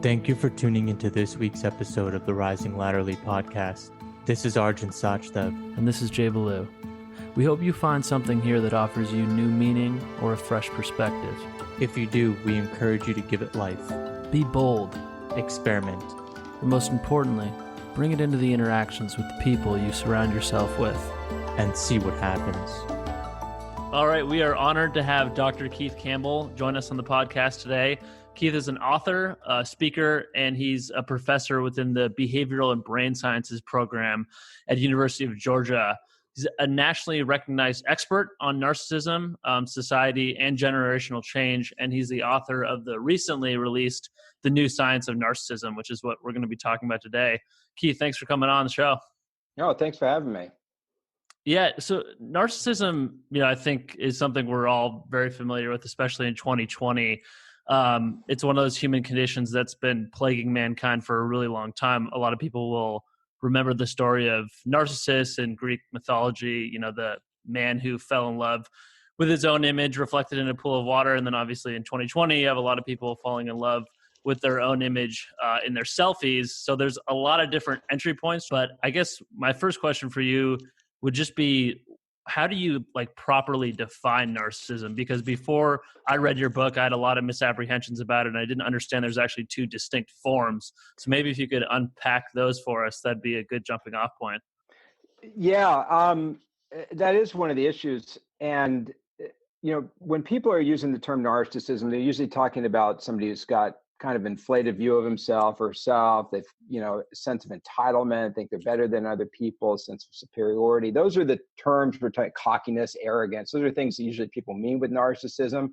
Thank you for tuning into this week's episode of the Rising Latterly podcast. This is Arjun Sachdev. And this is Jay Ballou. We hope you find something here that offers you new meaning or a fresh perspective. If you do, we encourage you to give it life. Be bold. Experiment. And most importantly, bring it into the interactions with the people you surround yourself with. And see what happens. All right, we are honored to have Dr. Keith Campbell join us on the podcast today. Keith is an author, a speaker, and he's a professor within the Behavioral and Brain Sciences program at the University of Georgia. He's a nationally recognized expert on narcissism, society, and generational change, and he's the author of the recently released The New Science of Narcissism, which is what we're going to be talking about today. Keith, thanks for coming on the show. No, thanks for having me. Yeah, so narcissism, I think is something we're all very familiar with, especially in 2020. It's one of those human conditions that's been plaguing mankind for a really long time. A lot of people will remember the story of Narcissus in Greek mythology, the man who fell in love with his own image reflected in a pool of water. And then obviously in 2020, you have a lot of people falling in love with their own image in their selfies. So there's a lot of different entry points. But I guess my first question for you would just be, how do you properly define narcissism? Because before I read your book, I had a lot of misapprehensions about it, and I didn't understand there's actually two distinct forms. So maybe if you could unpack those for us, that'd be a good jumping off point. Yeah, that is one of the issues. And, when people are using the term narcissism, they're usually talking about somebody who's got kind of inflated view of himself or herself. They've, a sense of entitlement, think they're better than other people, a sense of superiority. Those are the terms for cockiness, arrogance. Those are things that usually people mean with narcissism.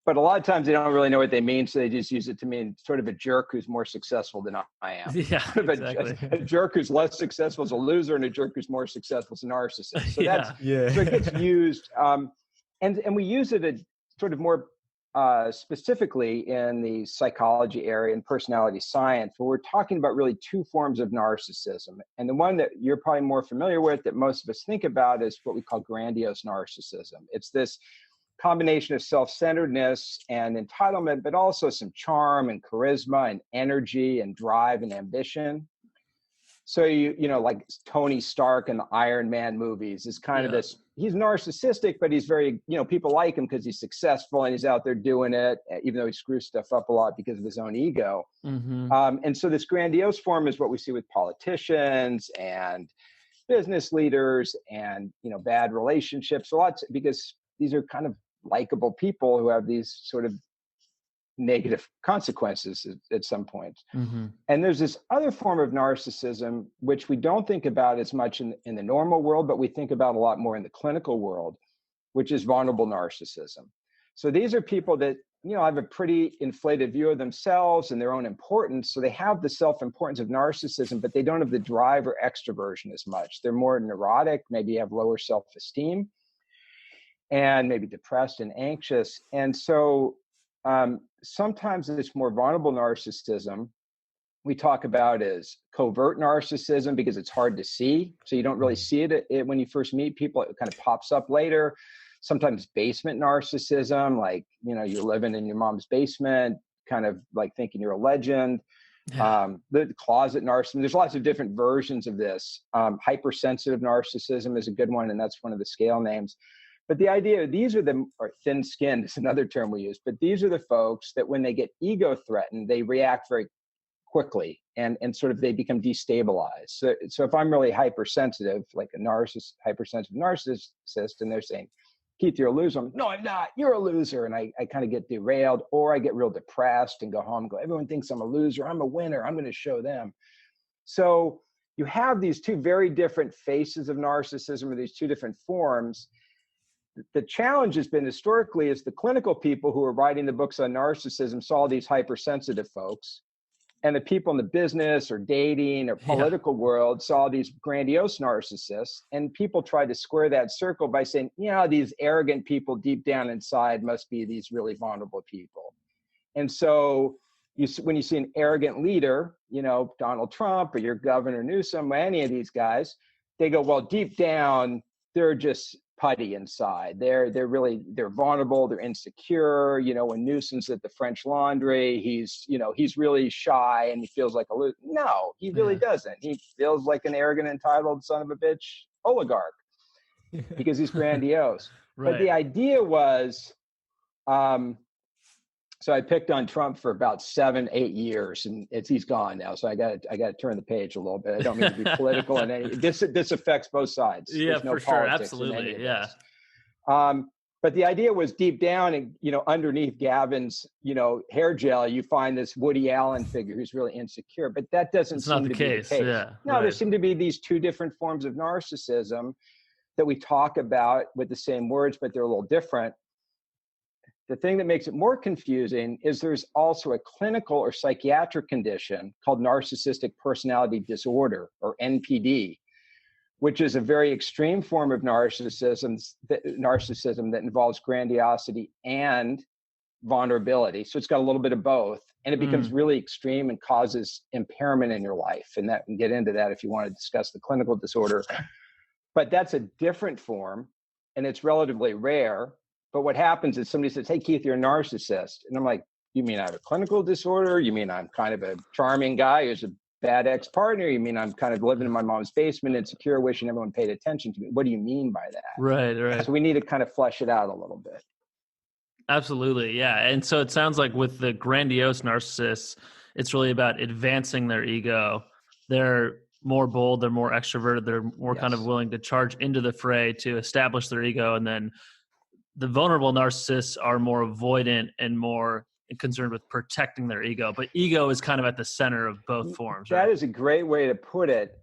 But a lot of times they don't really know what they mean, so they just use it to mean sort of a jerk who's more successful than I am. Yeah, exactly. a jerk who's less successful is a loser, and a jerk who's more successful is a narcissist. So so it gets used, and we use it sort of more specifically in the psychology area and personality science, where we're talking about really two forms of narcissism. And the one that you're probably more familiar with, that most of us think about, is what we call grandiose narcissism. It's this combination of self-centeredness and entitlement, but also some charm and charisma and energy and drive and ambition. So, like Tony Stark in the Iron Man movies is kind of this, he's narcissistic, but he's very, people like him because he's successful and he's out there doing it, even though he screws stuff up a lot because of his own ego. Mm-hmm. And so this grandiose form is what we see with politicians and business leaders and, bad relationships, because these are kind of likable people who have these sort of negative consequences at some point. Mm-hmm. And there's this other form of narcissism, which we don't think about as much in the normal world, but we think about a lot more in the clinical world, which is vulnerable narcissism. So these are people that, have a pretty inflated view of themselves and their own importance. So they have the self-importance of narcissism, but they don't have the drive or extroversion as much. They're more neurotic, maybe have lower self-esteem, and maybe depressed and anxious. And so sometimes this more vulnerable narcissism we talk about as covert narcissism, because it's hard to see. So you don't really see it when you first meet people. It kind of pops up later. Sometimes basement narcissism, like, you're living in your mom's basement, kind of like thinking you're a legend. The closet narcissism, there's lots of different versions of this. Hypersensitive narcissism is a good one, and that's one of the scale names. But the idea, or thin-skinned is another term we use, but these are the folks that when they get ego threatened, they react very quickly and sort of they become destabilized. So if I'm really hypersensitive, like a hypersensitive narcissist, and they're saying, Keith, you're a loser. No, I'm not. You're a loser. And I kind of get derailed, or I get real depressed and go home and go, everyone thinks I'm a loser. I'm a winner. I'm going to show them. So you have these two very different faces of narcissism, or these two different forms. The challenge has been historically is the clinical people who are writing the books on narcissism saw these hypersensitive folks, and the people in the business or dating or political world saw these grandiose narcissists, and people tried to square that circle by saying, these arrogant people deep down inside must be these really vulnerable people. And so when you see an arrogant leader, Donald Trump or your Governor Newsom, or any of these guys, they go, well, deep down, they're just putty inside. They're vulnerable. They're insecure. When Newsom's at the French Laundry, he's really shy and he feels like a loser. No, he really doesn't. He feels like an arrogant, entitled son of a bitch oligarch because he's grandiose. Right. But the idea was, so I picked on Trump for about 7-8 years, and he's gone now. So I got to turn the page a little bit. I don't mean to be political, and this affects both sides. Yeah, no for sure, absolutely, yeah. But the idea was deep down, and underneath Gavin's hair gel, you find this Woody Allen figure who's really insecure. But that doesn't seem to be the case. Yeah, no, there seem to be these two different forms of narcissism that we talk about with the same words, but they're a little different. The thing that makes it more confusing is there's also a clinical or psychiatric condition called narcissistic personality disorder, or NPD, which is a very extreme form of narcissism that involves grandiosity and vulnerability. So it's got a little bit of both, and it becomes really extreme and causes impairment in your life. And that we can get into that if you want to discuss the clinical disorder. But that's a different form, and it's relatively rare. But what happens is somebody says, "Hey, Keith, you're a narcissist." And I'm like, "You mean I have a clinical disorder? You mean I'm kind of a charming guy who's a bad ex-partner? You mean I'm kind of living in my mom's basement, insecure, wishing everyone paid attention to me? What do you mean by that?" Right. So we need to kind of flesh it out a little bit. Absolutely, yeah. And so it sounds like with the grandiose narcissists, it's really about advancing their ego. They're more bold, they're more extroverted, they're more kind of willing to charge into the fray to establish their ego. And then the vulnerable narcissists are more avoidant and more concerned with protecting their ego. But ego is kind of at the center of both forms. That is a great way to put it,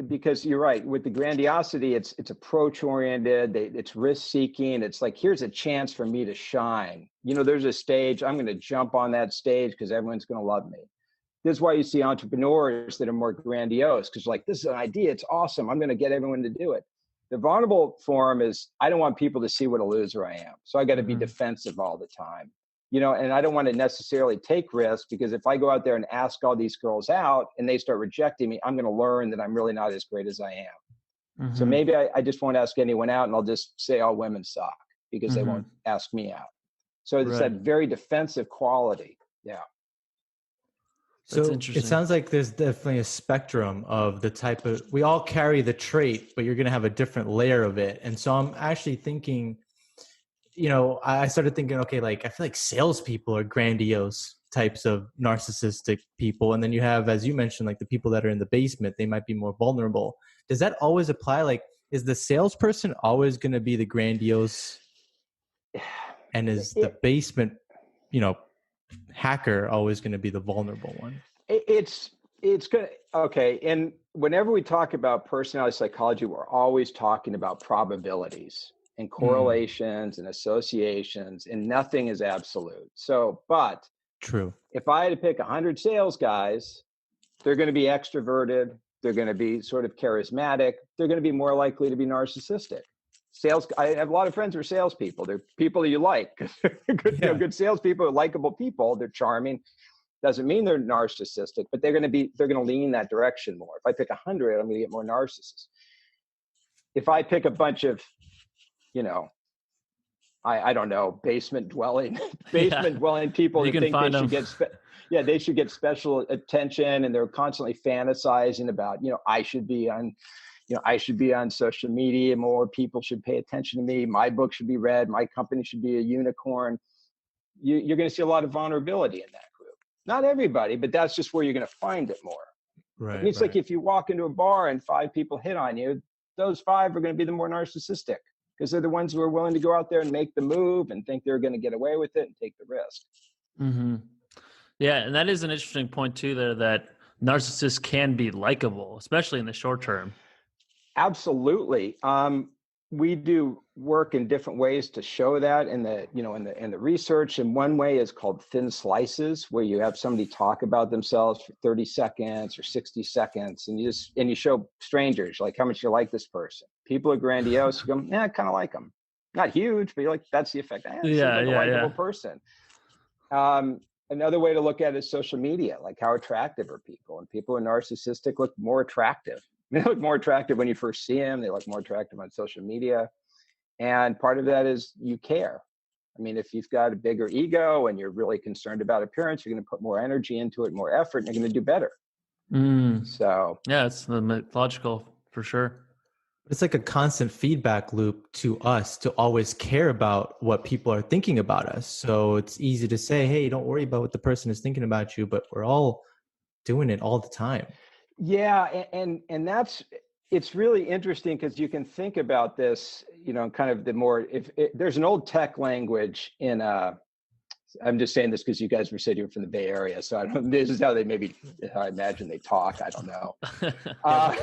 because you're right. With the grandiosity, it's approach-oriented, it's risk-seeking. It's like, here's a chance for me to shine. There's a stage. I'm going to jump on that stage because everyone's going to love me. This is why you see entrepreneurs that are more grandiose, because like, this is an idea. It's awesome. I'm going to get everyone to do it. The vulnerable form is, I don't want people to see what a loser I am. So I got to be defensive all the time, and I don't want to necessarily take risks, because if I go out there and ask all these girls out and they start rejecting me, I'm going to learn that I'm really not as great as I am. So maybe I just won't ask anyone out, and I'll just say all women suck because they won't ask me out. So it's that very defensive quality. Yeah. So it sounds like there's definitely a spectrum of the type of, we all carry the trait, but you're going to have a different layer of it. And so I'm actually thinking, I started thinking, okay, like, I feel like salespeople are grandiose types of narcissistic people. And then you have, as you mentioned, like the people that are in the basement, they might be more vulnerable. Does that always apply? Like, is the salesperson always going to be the grandiose? And is the basement, hacker always going to be the vulnerable one? It's good. Okay. And whenever we talk about personality psychology, we're always talking about probabilities and correlations and associations, and nothing is absolute. So, but true. If I had to pick 100 sales guys, they're going to be extroverted. They're going to be sort of charismatic. They're going to be more likely to be narcissistic. I have a lot of friends who are salespeople. They're people that you like. Good salespeople are likable people. They're charming. Doesn't mean they're narcissistic, but they're going to lean that direction more. If I pick 100, I'm going to get more narcissists. If I pick a bunch of, I don't know, basement dwelling people you that think they should get they should get special attention, and they're constantly fantasizing about, I should be on social media more. People should pay attention to me. My book should be read. My company should be a unicorn. You're going to see a lot of vulnerability in that group. Not everybody, but that's just where you're going to find it more. Right. And it's like if you walk into a bar and 5 people hit on you, those 5 are going to be the more narcissistic, because they're the ones who are willing to go out there and make the move and think they're going to get away with it and take the risk. Yeah, and that is an interesting point too there, that narcissists can be likable, especially in the short term. Absolutely. We do work in different ways to show that in the research. And one way is called thin slices, where you have somebody talk about themselves for 30 seconds or 60 seconds, and you show strangers like how much you like this person. People are grandiose. You go, I kind of like them. Not huge, but you're like, that's the effect. A likable person. Another way to look at it is social media, like how attractive are people? And people who are narcissistic look more attractive. They look more attractive when you first see them. They look more attractive on social media. And part of that is you care. I mean, if you've got a bigger ego and you're really concerned about appearance, you're going to put more energy into it, more effort, and you're going to do better. So yeah, it's logical for sure. It's like a constant feedback loop to us to always care about what people are thinking about us. So it's easy to say, hey, don't worry about what the person is thinking about you, but we're all doing it all the time. Yeah, and that's, it's really interesting because you can think about this, you know, kind of the more, there's an old tech language in, I'm just saying this because you guys were said you were from the Bay Area, so I don't, this is how they maybe, I imagine they talk, I don't know.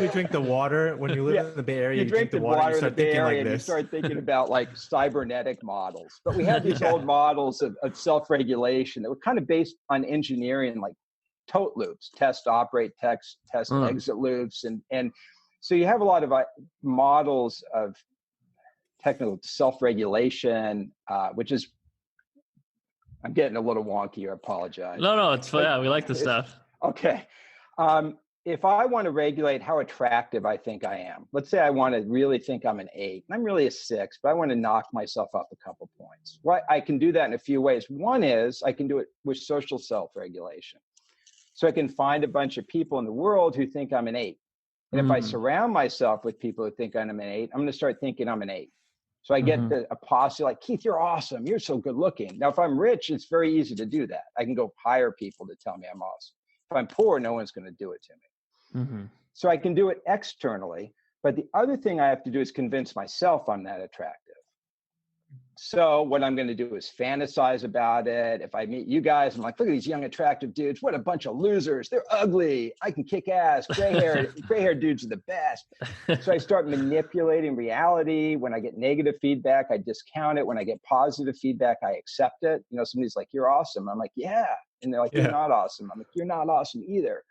You drink the water when you live in the Bay Area. You drink the water in the Bay Area and you start thinking about like cybernetic models. But we have these old models of self-regulation that were kind of based on engineering, like tote loops, test, operate, test, exit loops. And so you have a lot of models of technical self-regulation, which is, I'm getting a little wonky, I apologize. No, it's fine. Yeah, we like the stuff. Okay. If I want to regulate how attractive I think I am, let's say I want to really think I'm an 8, and I'm really a 6, but I want to knock myself up a couple points. Well, I can do that in a few ways. One is I can do it with social self-regulation. So I can find a bunch of people in the world who think I'm an 8. And if I surround myself with people who think I'm an 8, I'm going to start thinking I'm an 8. So I get a posse like, Keith, you're awesome. You're so good looking. Now, if I'm rich, it's very easy to do that. I can go hire people to tell me I'm awesome. If I'm poor, no one's going to do it to me. So I can do it externally. But the other thing I have to do is convince myself I'm that attractive. So what I'm going to do is fantasize about it. If I meet you guys, I'm like, look at these young, attractive dudes. What a bunch of losers. They're ugly. I can kick ass. Gray-haired dudes are the best. So I start manipulating reality. When I get negative feedback, I discount it. When I get positive feedback, I accept it. You know, somebody's like, you're awesome. I'm like, yeah. And they're like, you're not awesome. I'm like, you're not awesome either.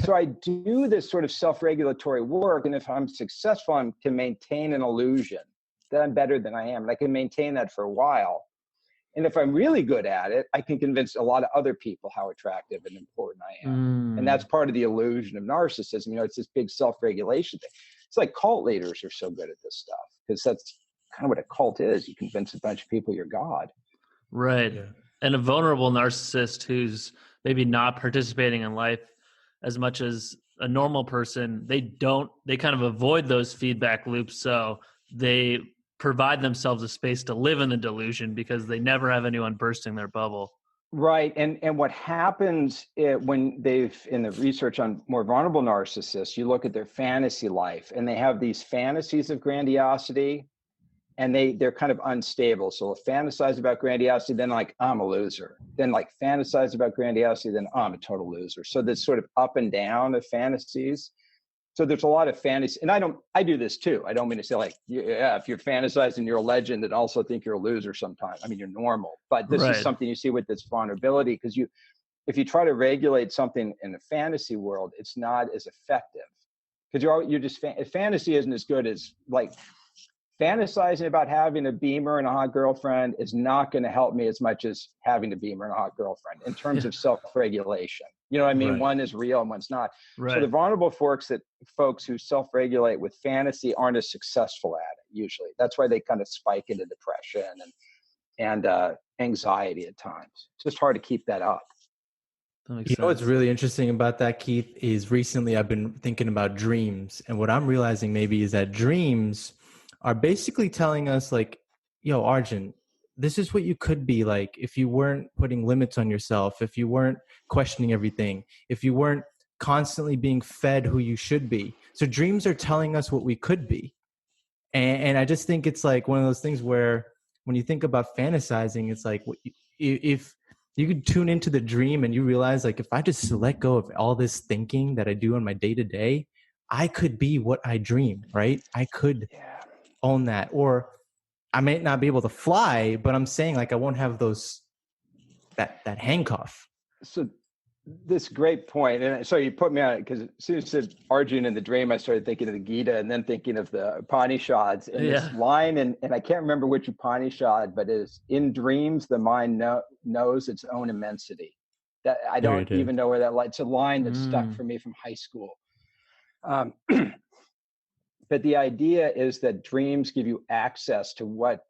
So I do this sort of self-regulatory work. And if I'm successful, I can maintain an illusion that I'm better than I am. And I can maintain that for a while. And if I'm really good at it, I can convince a lot of other people how attractive and important I am. And that's part of the illusion of narcissism. You know, it's this big self-regulation thing. It's like cult leaders are so good at this stuff because that's kind of what a cult is. You convince a bunch of people you're God. Right. Yeah. And a vulnerable narcissist who's maybe not participating in life as much as a normal person, they kind of avoid those feedback loops. So they provide themselves a space to live in the delusion because they never have anyone bursting their bubble. Right. And what happens when in the research on more vulnerable narcissists, you look at their fantasy life and they have these fantasies of grandiosity and they're kind of unstable. So they'll fantasize about grandiosity, then like, I'm a loser. Then like fantasize about grandiosity, then I'm a total loser. So this sort of up and down of fantasies. So there's a lot of fantasy, and I do this too. I don't mean to say like, yeah, if you're fantasizing, you're a legend, and also think you're a loser sometimes. I mean, you're normal, but this is something you see with this vulnerability because if you try to regulate something in a fantasy world, it's not as effective because you're just fantasy isn't as good as like fantasizing about having a Beamer and a hot girlfriend is not going to help me as much as having a Beamer and a hot girlfriend in terms of self-regulation. You know what I mean? Right. One is real and one's not. Right. So the vulnerable folks who self-regulate with fantasy aren't as successful at it usually. That's why they kind of spike into depression and anxiety at times. It's just hard to keep that up. You know what's really interesting about that, Keith, is recently I've been thinking about dreams. And what I'm realizing maybe is that dreams are basically telling us like, yo, Arjun, this is what you could be like if you weren't putting limits on yourself, if you weren't questioning everything, if you weren't constantly being fed who you should be. So dreams are telling us what we could be. And I just think it's like one of those things where when you think about fantasizing, it's like if you could tune into the dream and you realize like if I just let go of all this thinking that I do on my day-to-day, I could be what I dream, right? I could own that. Or I may not be able to fly, but I'm saying like I won't have that handcuff. So this great point. And so you put me on it because as soon as you said Arjun in the dream, I started thinking of the Gita and then thinking of the Upanishads and this line. And I can't remember which Upanishad, but it is in dreams, the mind knows its own immensity. That I don't even know where that line, it's a line that stuck for me from high school. but the idea is that dreams give you access to what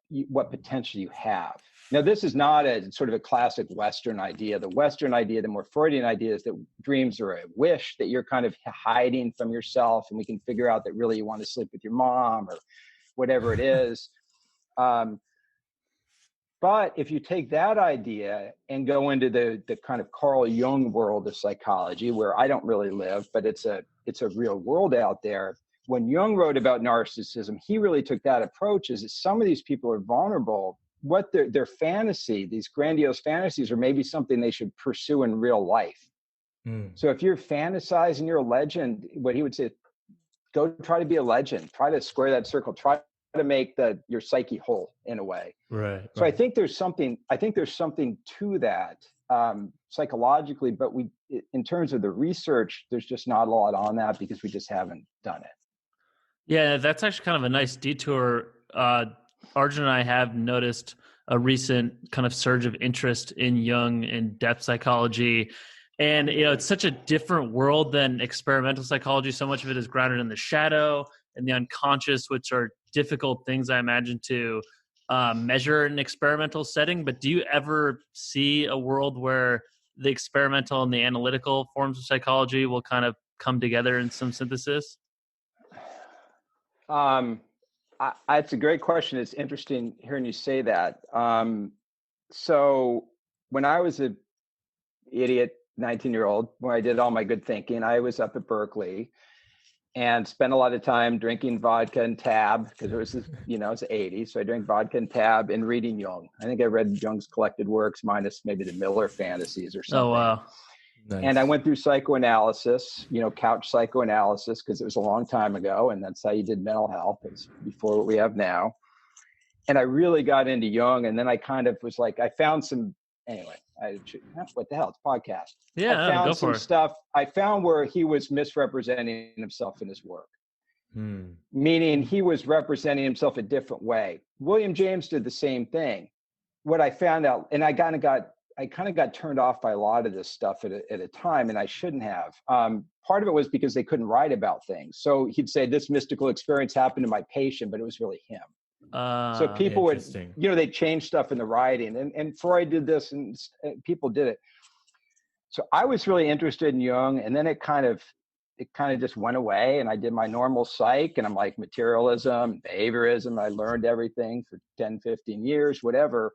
potential you have. Now, this is not a sort of a classic Western idea. The Western idea, the more Freudian idea, is that dreams are a wish that you're kind of hiding from yourself, and we can figure out that really you want to sleep with your mom or whatever it is. But if you take that idea and go into the kind of Carl Jung world of psychology, where I don't really live, but it's a real world out there. When Jung wrote about narcissism, he really took that approach, is that some of these people are vulnerable. What their fantasy, these grandiose fantasies, are maybe something they should pursue in real life. So if you're fantasizing you're a legend, what he would say, go try to be a legend, try to square that circle, try to make your psyche whole in a way. Right. So I think there's something to that psychologically, but in terms of the research, there's just not a lot on that because we just haven't done it. Yeah, that's actually kind of a nice detour. Arjun and I have noticed a recent kind of surge of interest in Jung and depth psychology. And, it's such a different world than experimental psychology. So much of it is grounded in the shadow and the unconscious, which are difficult things, I imagine, to measure in an experimental setting. But do you ever see a world where the experimental and the analytical forms of psychology will kind of come together in some synthesis? It's a great question. It's interesting hearing you say that. So when I was an idiot 19-year-old, when I did all my good thinking, I was up at Berkeley and spent a lot of time drinking vodka and tab because it was, it was the 80s. So I drank vodka and tab and reading Jung. I think I read Jung's collected works minus maybe the Miller fantasies or something. Oh, wow. Nice. And I went through psychoanalysis, couch psychoanalysis, because it was a long time ago. And that's how you did mental health. It's before what we have now. And I really got into Jung. And then I kind of was like, I found some, anyway, what the hell? It's a podcast. Yeah, I found go some for it. stuff. I found where he was misrepresenting himself in his work. Meaning he was representing himself a different way. William James did the same thing. What I found out, and I kind of got turned off by a lot of this stuff at a time, and I shouldn't have. Part of it was because they couldn't write about things. So he'd say, this mystical experience happened to my patient, but it was really him. So people would, they change stuff in the writing, and Freud did this, and people did it. So I was really interested in Jung, and then it kind of just went away, and I did my normal psych, and I'm like materialism, behaviorism. I learned everything for 10, 15 years, whatever.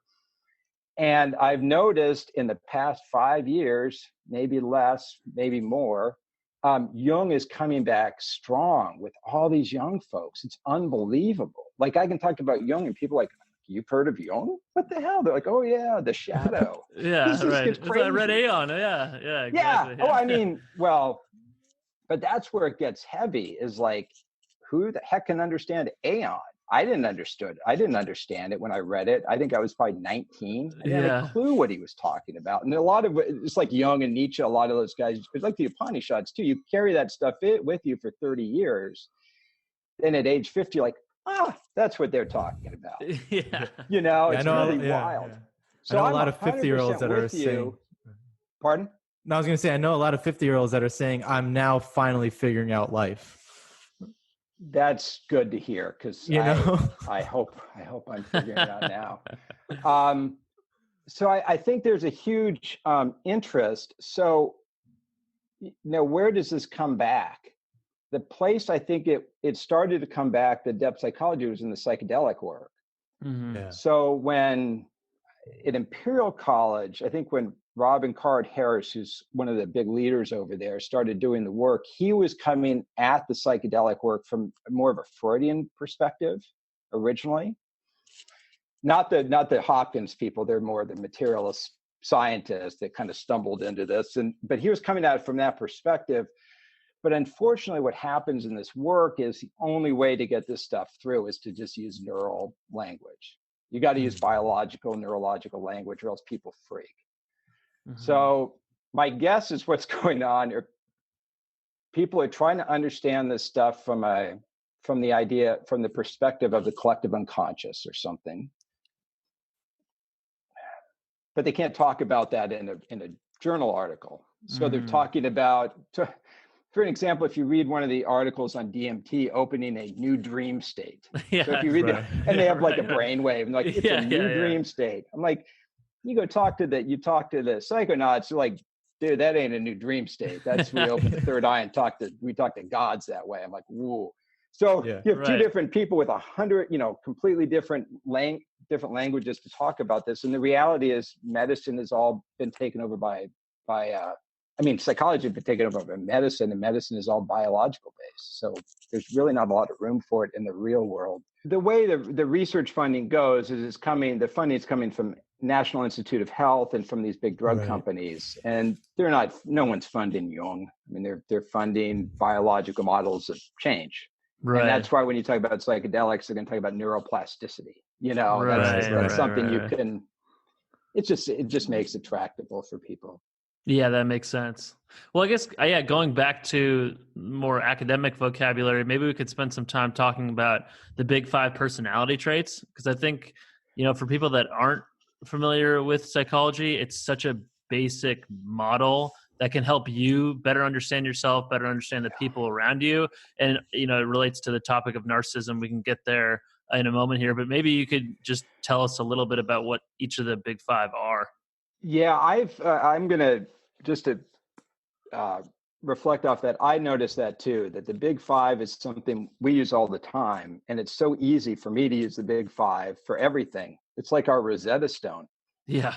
And I've noticed in the past 5 years, maybe less, maybe more, Jung is coming back strong with all these young folks. It's unbelievable. Like I can talk about Jung and people are like, you've heard of Jung? What the hell? They're like, oh yeah, the shadow. Yeah, right. It's I read Aeon. Yeah, exactly. Yeah. Oh, I mean, well, but that's where it gets heavy, is like, who the heck can understand Aeon? I didn't understand it when I read it. I think I was probably 19. I didn't have a clue what he was talking about. And a lot of it's like Jung and Nietzsche, a lot of those guys, it's like the Upanishads too. You carry that stuff with you for 30 years. Then at age 50, you're like, that's what they're talking about. Yeah. It's really wild. Yeah. So I know a lot of 50-year-olds that are saying, pardon? No, I was going to say, I know a lot of 50-year-olds that are saying, I'm now finally figuring out life. That's good to hear, because I hope I'm figuring it out now. So I think there's a huge interest. So now, where does this come back? The place I think it started to come back, the depth psychology, was in the psychedelic work. Mm-hmm. Yeah. So when at Imperial College, I think when Robin Card Harris, who's one of the big leaders over there, started doing the work, he was coming at the psychedelic work from more of a Freudian perspective originally. Not the Hopkins people, they're more the materialist scientists that kind of stumbled into this. But he was coming at it from that perspective. But unfortunately, what happens in this work is the only way to get this stuff through is to just use neural language. You got to use biological, neurological language, or else people freak. Mm-hmm. So my guess is what's going on, or people are trying to understand this stuff from the perspective of the collective unconscious or something. But they can't talk about that in a journal article. So they're talking about, for an example, if you read one of the articles on DMT opening a new dream state, Yeah, so if you read right. and they have like a brainwave, and like it's Yeah, a new dream state. I'm like, you talk to the psychonauts, they're like, dude, that ain't a new dream state. That's we open the third eye and talk to gods that way. I'm like, whoa. So you have two different people with 100, completely different languages to talk about this. And the reality is medicine has all been taken over by psychology has been taken over by medicine, and medicine is all biological based. So there's really not a lot of room for it in the real world. The way the research funding goes is the funding is coming from National Institute of Health and from these big drug companies, and no one's funding Jung. I mean, they're funding biological models of change. Right. And that's why when you talk about psychedelics, they're going to talk about neuroplasticity. That's something you can, it just makes it tractable for people. Yeah, that makes sense. Well, I guess, going back to more academic vocabulary, maybe we could spend some time talking about the big 5 personality traits. Because I think, for people that aren't familiar with psychology, it's such a basic model that can help you better understand yourself, better understand the people around you. And, it relates to the topic of narcissism. We can get there in a moment here, but maybe you could just tell us a little bit about what each of the big 5 are. Yeah, I'm going to just to reflect off that. I noticed that too, that the big 5 is something we use all the time. And it's so easy for me to use the big 5 for everything. It's like our Rosetta Stone. Yeah.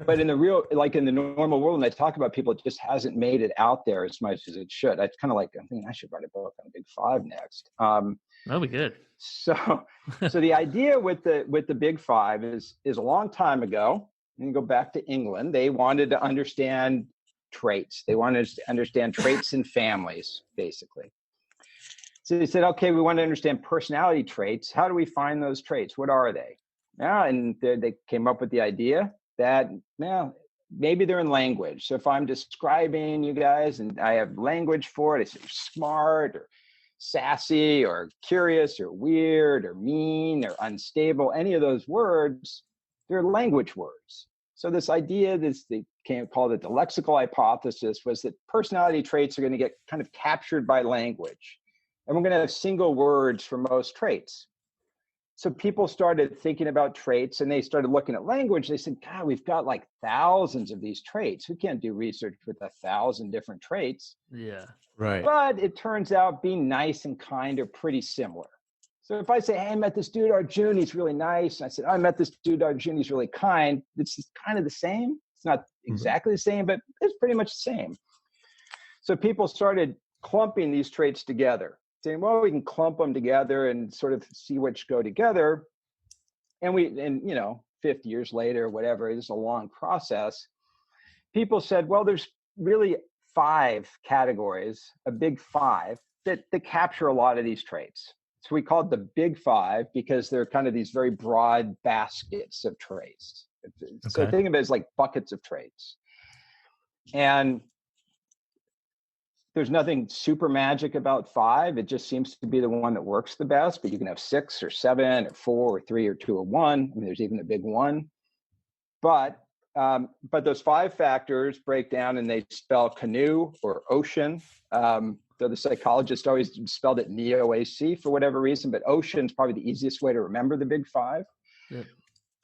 But in the normal world, when they talk about people, it just hasn't made it out there as much as it should. It's kind of like, I'm thinking I should write a book on the big 5 next. That'll be good. So the idea with the big 5 is a long time ago, and you go back to England, they wanted to understand traits. They wanted to understand traits in families, basically. So they said, okay, we want to understand personality traits. How do we find those traits? What are they? And they came up with the idea that maybe they're in language. So if I'm describing you guys and I have language for it, I say smart or sassy or curious or weird or mean or unstable, any of those words, they're language words. So this idea, they call it the lexical hypothesis, was that personality traits are going to get kind of captured by language. And we're going to have single words for most traits. So people started thinking about traits, and they started looking at language. They said, God, we've got like thousands of these traits. We can't do research with 1,000 different traits. Yeah. Right. But it turns out being nice and kind are pretty similar. So if I say, hey, I met this dude, Arjun, he's really nice. And I said, I met this dude, Arjun, he's really kind. It's kind of the same. It's not exactly the same, but it's pretty much the same. So people started clumping these traits together, saying, well, we can clump them together and sort of see which go together. And 50 years later, whatever, it's a long process. People said, well, there's really 5 categories, a big 5, that capture a lot of these traits. So we call it the big 5 because they're kind of these very broad baskets of traits. Okay. So think of it as like buckets of traits. And there's nothing super magic about 5. It just seems to be the one that works the best, but you can have 6 or 7 or 4 or 3 or 2 or 1. I mean, there's even a big 1. But those 5 factors break down and they spell canoe or ocean. So the psychologist always spelled it NEOAC for whatever reason, but ocean is probably the easiest way to remember the big 5. Yep.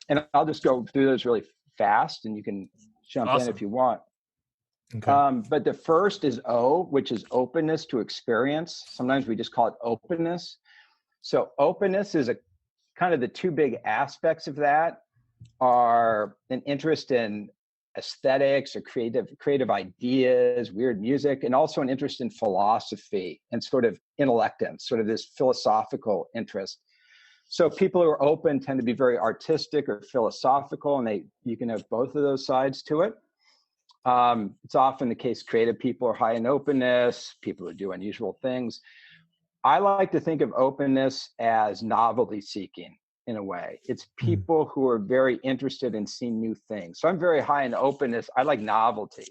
And I'll just go through those really fast and you can jump in if you want. Okay. But the first is O, which is openness to experience. Sometimes we just call it openness. So openness is a kind of the 2 big aspects of that are an interest in aesthetics or creative ideas, weird music, and also an interest in philosophy and sort of intellectance, sort of this philosophical interest. So people who are open tend to be very artistic or philosophical, and you can have both of those sides to it. It's often the case creative people are high in openness, people who do unusual things. I like to think of openness as novelty-seeking. In a way, it's people who are very interested in seeing new things. So I'm very high in openness. I like novelty.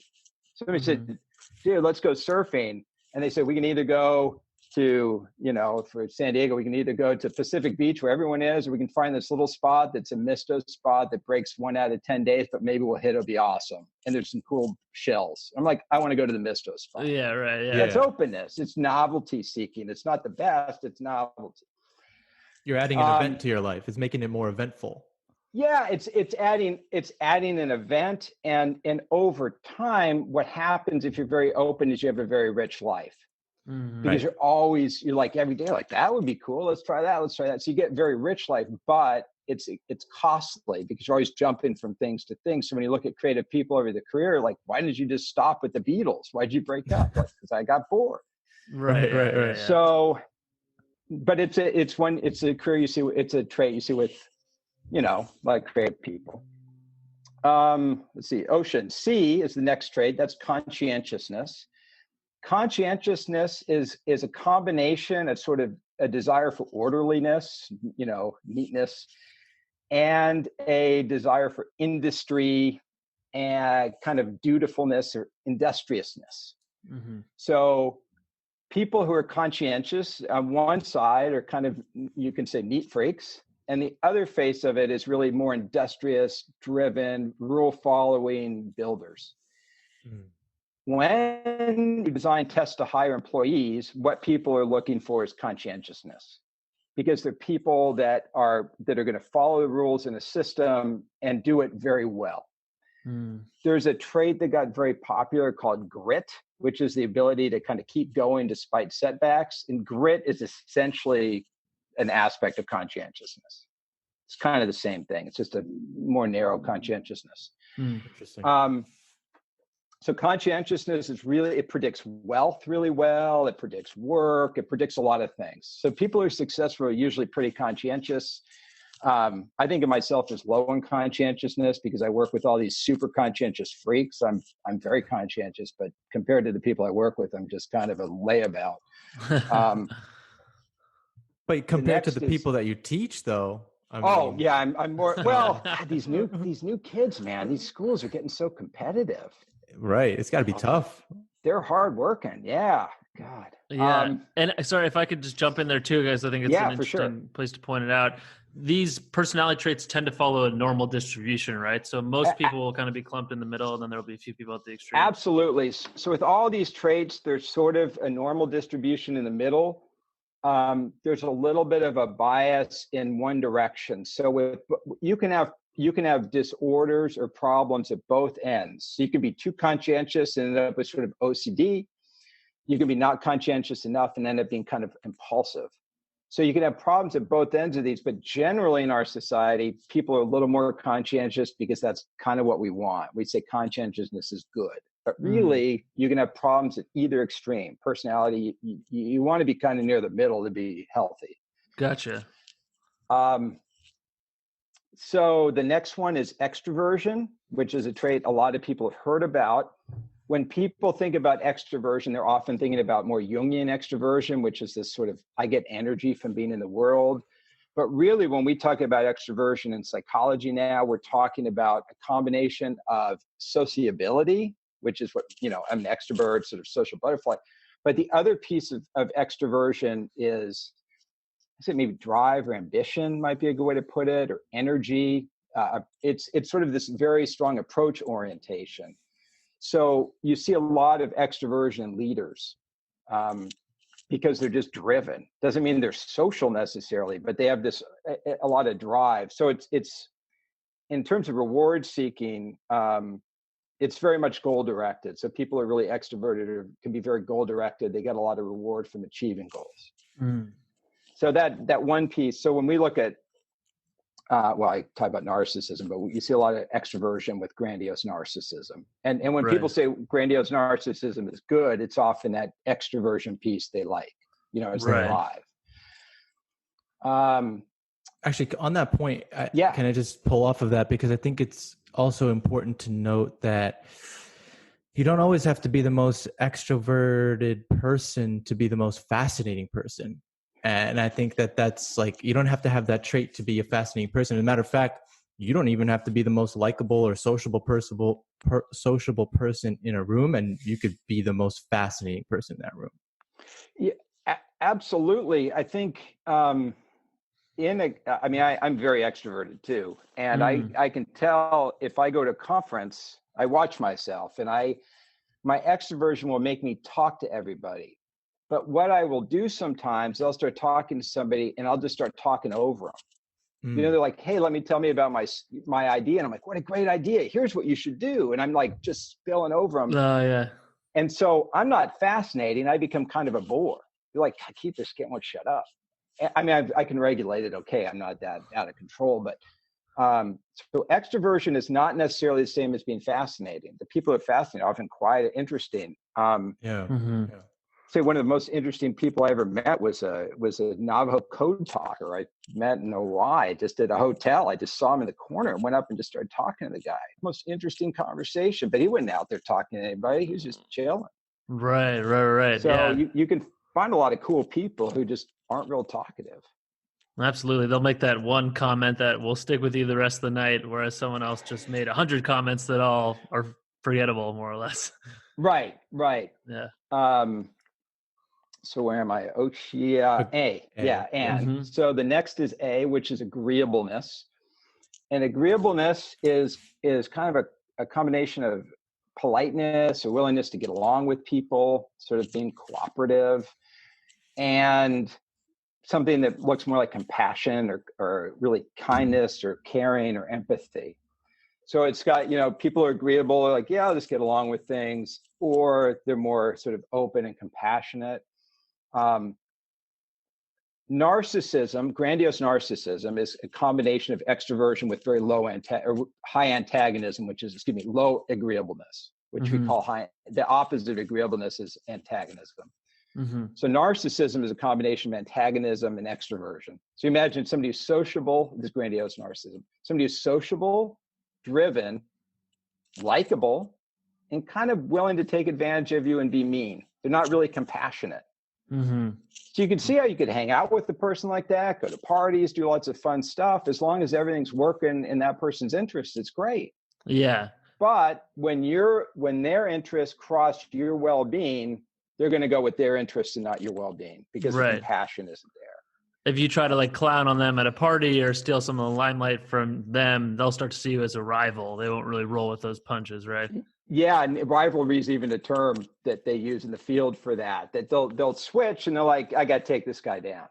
Somebody said, dude, let's go surfing. And they said, we can either go to, for San Diego, we can either go to Pacific Beach where everyone is, or we can find this little spot that's a misto spot that breaks 1 out of 10 days, but maybe we'll hit, it'll be awesome. And there's some cool shells. I'm like, I want to go to the misto spot. Yeah, right. Yeah. That's openness. It's novelty seeking. It's not the best, it's novelty. You're adding an event to your life. It's making it more eventful. Yeah, it's adding an event, and over time, what happens if you're very open is you have a very rich life. Mm-hmm. Because you're like every day, like that would be cool. Let's try that. So you get very rich life, but it's costly because you're always jumping from things to things. So when you look at creative people over their career, like, why didn't you just stop with the Beatles? Why'd you break up? Like, because I got bored. Right. Yeah. So, but it's a career you see. It's a trait you see with, like creative people. Let's see. Ocean C is the next trait. That's conscientiousness. Conscientiousness is a combination of sort of a desire for orderliness, neatness, and a desire for industry and kind of dutifulness or industriousness. Mm-hmm. So people who are conscientious on one side are kind of, you can say, neat freaks. And the other face of it is really more industrious, driven, rule following builders. Mm. When you design tests to hire employees, what people are looking for is conscientiousness, because they're people that are going to follow the rules in a system and do it very well. Mm. There's a trait that got very popular called grit, which is the ability to kind of keep going despite setbacks. And grit is essentially an aspect of conscientiousness. It's kind of the same thing. It's just a more narrow conscientiousness. Interesting. So conscientiousness is it predicts wealth really well. It predicts work. It predicts a lot of things. So people who are successful are usually pretty conscientious. I think of myself as low in conscientiousness because I work with all these super conscientious freaks. I'm very conscientious, but compared to the people I work with, I'm just kind of a layabout. But compared to the people that you teach, though. I'm more. Well, God, these new kids, man, these schools are getting so competitive. Right. It's got to be tough. They're hard working. Yeah. God. Yeah. And sorry, if I could just jump in there too, guys, I think it's an interesting place to point it out. These personality traits tend to follow a normal distribution, right? So most people will kind of be clumped in the middle, and then there'll be a few people at the extreme. Absolutely. So with all these traits, there's sort of a normal distribution in the middle. There's a little bit of a bias in one direction. So you can have disorders or problems at both ends. So you can be too conscientious and end up with sort of OCD. You can be not conscientious enough and end up being kind of impulsive. So you can have problems at both ends of these, but generally in our society, people are a little more conscientious because that's kind of what we want. We say conscientiousness is good, but really you can have problems at either extreme. Personality, you want to be kind of near the middle to be healthy. Gotcha. So the next one is extroversion, which is a trait a lot of people have heard about. When people think about extroversion, they're often thinking about more Jungian extroversion, which is this sort of, I get energy from being in the world. But really, when we talk about extroversion in psychology now, we're talking about a combination of sociability, which is what, I'm an extrovert, sort of social butterfly. But the other piece of extroversion is, I say maybe drive or ambition might be a good way to put it, or energy. It's sort of this very strong approach orientation. So you see a lot of extroversion leaders because they're just driven. Doesn't mean they're social necessarily, but they have a lot of drive. So it's in terms of reward seeking, it's very much goal directed. So people are really extroverted or can be very goal directed. They get a lot of reward from achieving goals. Mm. So that one piece. So when we look at, I talk about narcissism, but you see a lot of extroversion with grandiose narcissism. And when people say grandiose narcissism is good, it's often that extroversion piece they like, as they drive. Actually, on that point, can I just pull off of that? Because I think it's also important to note that you don't always have to be the most extroverted person to be the most fascinating person. And I think that's like, you don't have to have that trait to be a fascinating person. As a matter of fact, you don't even have to be the most likable or sociable person in a room, and you could be the most fascinating person in that room. Absolutely. I think I'm very extroverted too. And I can tell if I go to a conference, I watch myself, and my extroversion will make me talk to everybody. But what I will do sometimes, I'll start talking to somebody and I'll just start talking over them. They're like, hey, tell me about my idea. And I'm like, what a great idea. Here's what you should do. And I'm like, just spilling over them. Oh, yeah. And so I'm not fascinating. I become kind of a bore. You're like, Keith, this kid won't shut up. I mean, I can regulate it. Okay. I'm not that out of control, but so extroversion is not necessarily the same as being fascinating. The people who are fascinating are often quiet, interesting. Say one of the most interesting people I ever met was a Navajo code talker. I met in Hawaii, just at a hotel. I just saw him in the corner and went up and just started talking to the guy. Most interesting conversation, but he wasn't out there talking to anybody. He was just chilling. Right. So you can find a lot of cool people who just aren't real talkative. Absolutely. They'll make that one comment that will stick with you the rest of the night, whereas someone else just made 100 comments that all are forgettable, more or less. Right. Yeah. So where am I? A. Yeah, and. So the next is A, which is agreeableness. And agreeableness is kind of a combination of politeness, a willingness to get along with people, sort of being cooperative, and something that looks more like compassion or really kindness or caring or empathy. So it's got, people are agreeable, like, yeah, I'll just get along with things, or they're more sort of open and compassionate. Narcissism, grandiose narcissism, is a combination of extroversion with very high antagonism, which is, low agreeableness, which we call high. The opposite of agreeableness is antagonism. So narcissism is a combination of antagonism and extroversion. So imagine somebody who's sociable, this is grandiose narcissism, somebody who's sociable, driven, likable, and kind of willing to take advantage of you and be mean. They're not really compassionate. So you can see how you could hang out with a person like that, go to parties, do lots of fun stuff. As long as everything's working in that person's interest, it's great. Yeah. But when their interests cross your well-being, they're going to go with their interests and not your well-being, because the compassion isn't there. If you try to clown on them at a party or steal some of the limelight from them, they'll start to see you as a rival. They won't really roll with those punches, right? Yeah, and rivalry is even a term that they use in the field for that they'll switch and they're like, I got to take this guy down.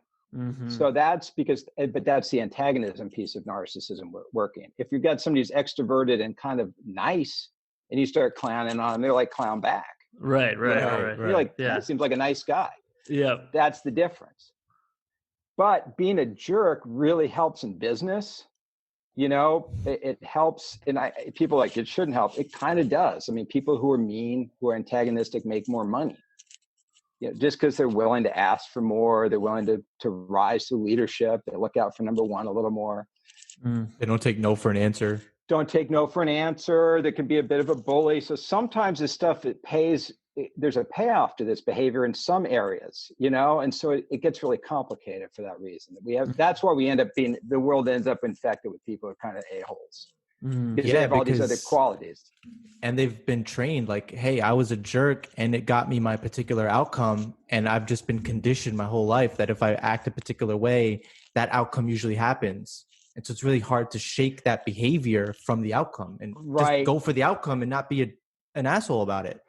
So that's but that's the antagonism piece of narcissism working. If you've got somebody who's extroverted and kind of nice and you start clowning on them, they're like, clown back. Right. You're like, that seems like a nice guy. Yeah. That's the difference. But being a jerk really helps in business. It helps, and people like, it shouldn't help. It kind of does. I mean, people who are mean, who are antagonistic, make more money. Just because they're willing to ask for more, they're willing to rise to leadership. They look out for number one a little more. They don't take no for an answer. Don't take no for an answer. There can be a bit of a bully. So sometimes this stuff, there's a payoff to this behavior in some areas, and so it gets really complicated for that reason. That's why the world ends up infected with people who are kind of a-holes. Because they have all these other qualities. And they've been trained like, hey, I was a jerk and it got me my particular outcome. And I've just been conditioned my whole life that if I act a particular way, that outcome usually happens. And so it's really hard to shake that behavior from the outcome and just go for the outcome and not be an asshole about it.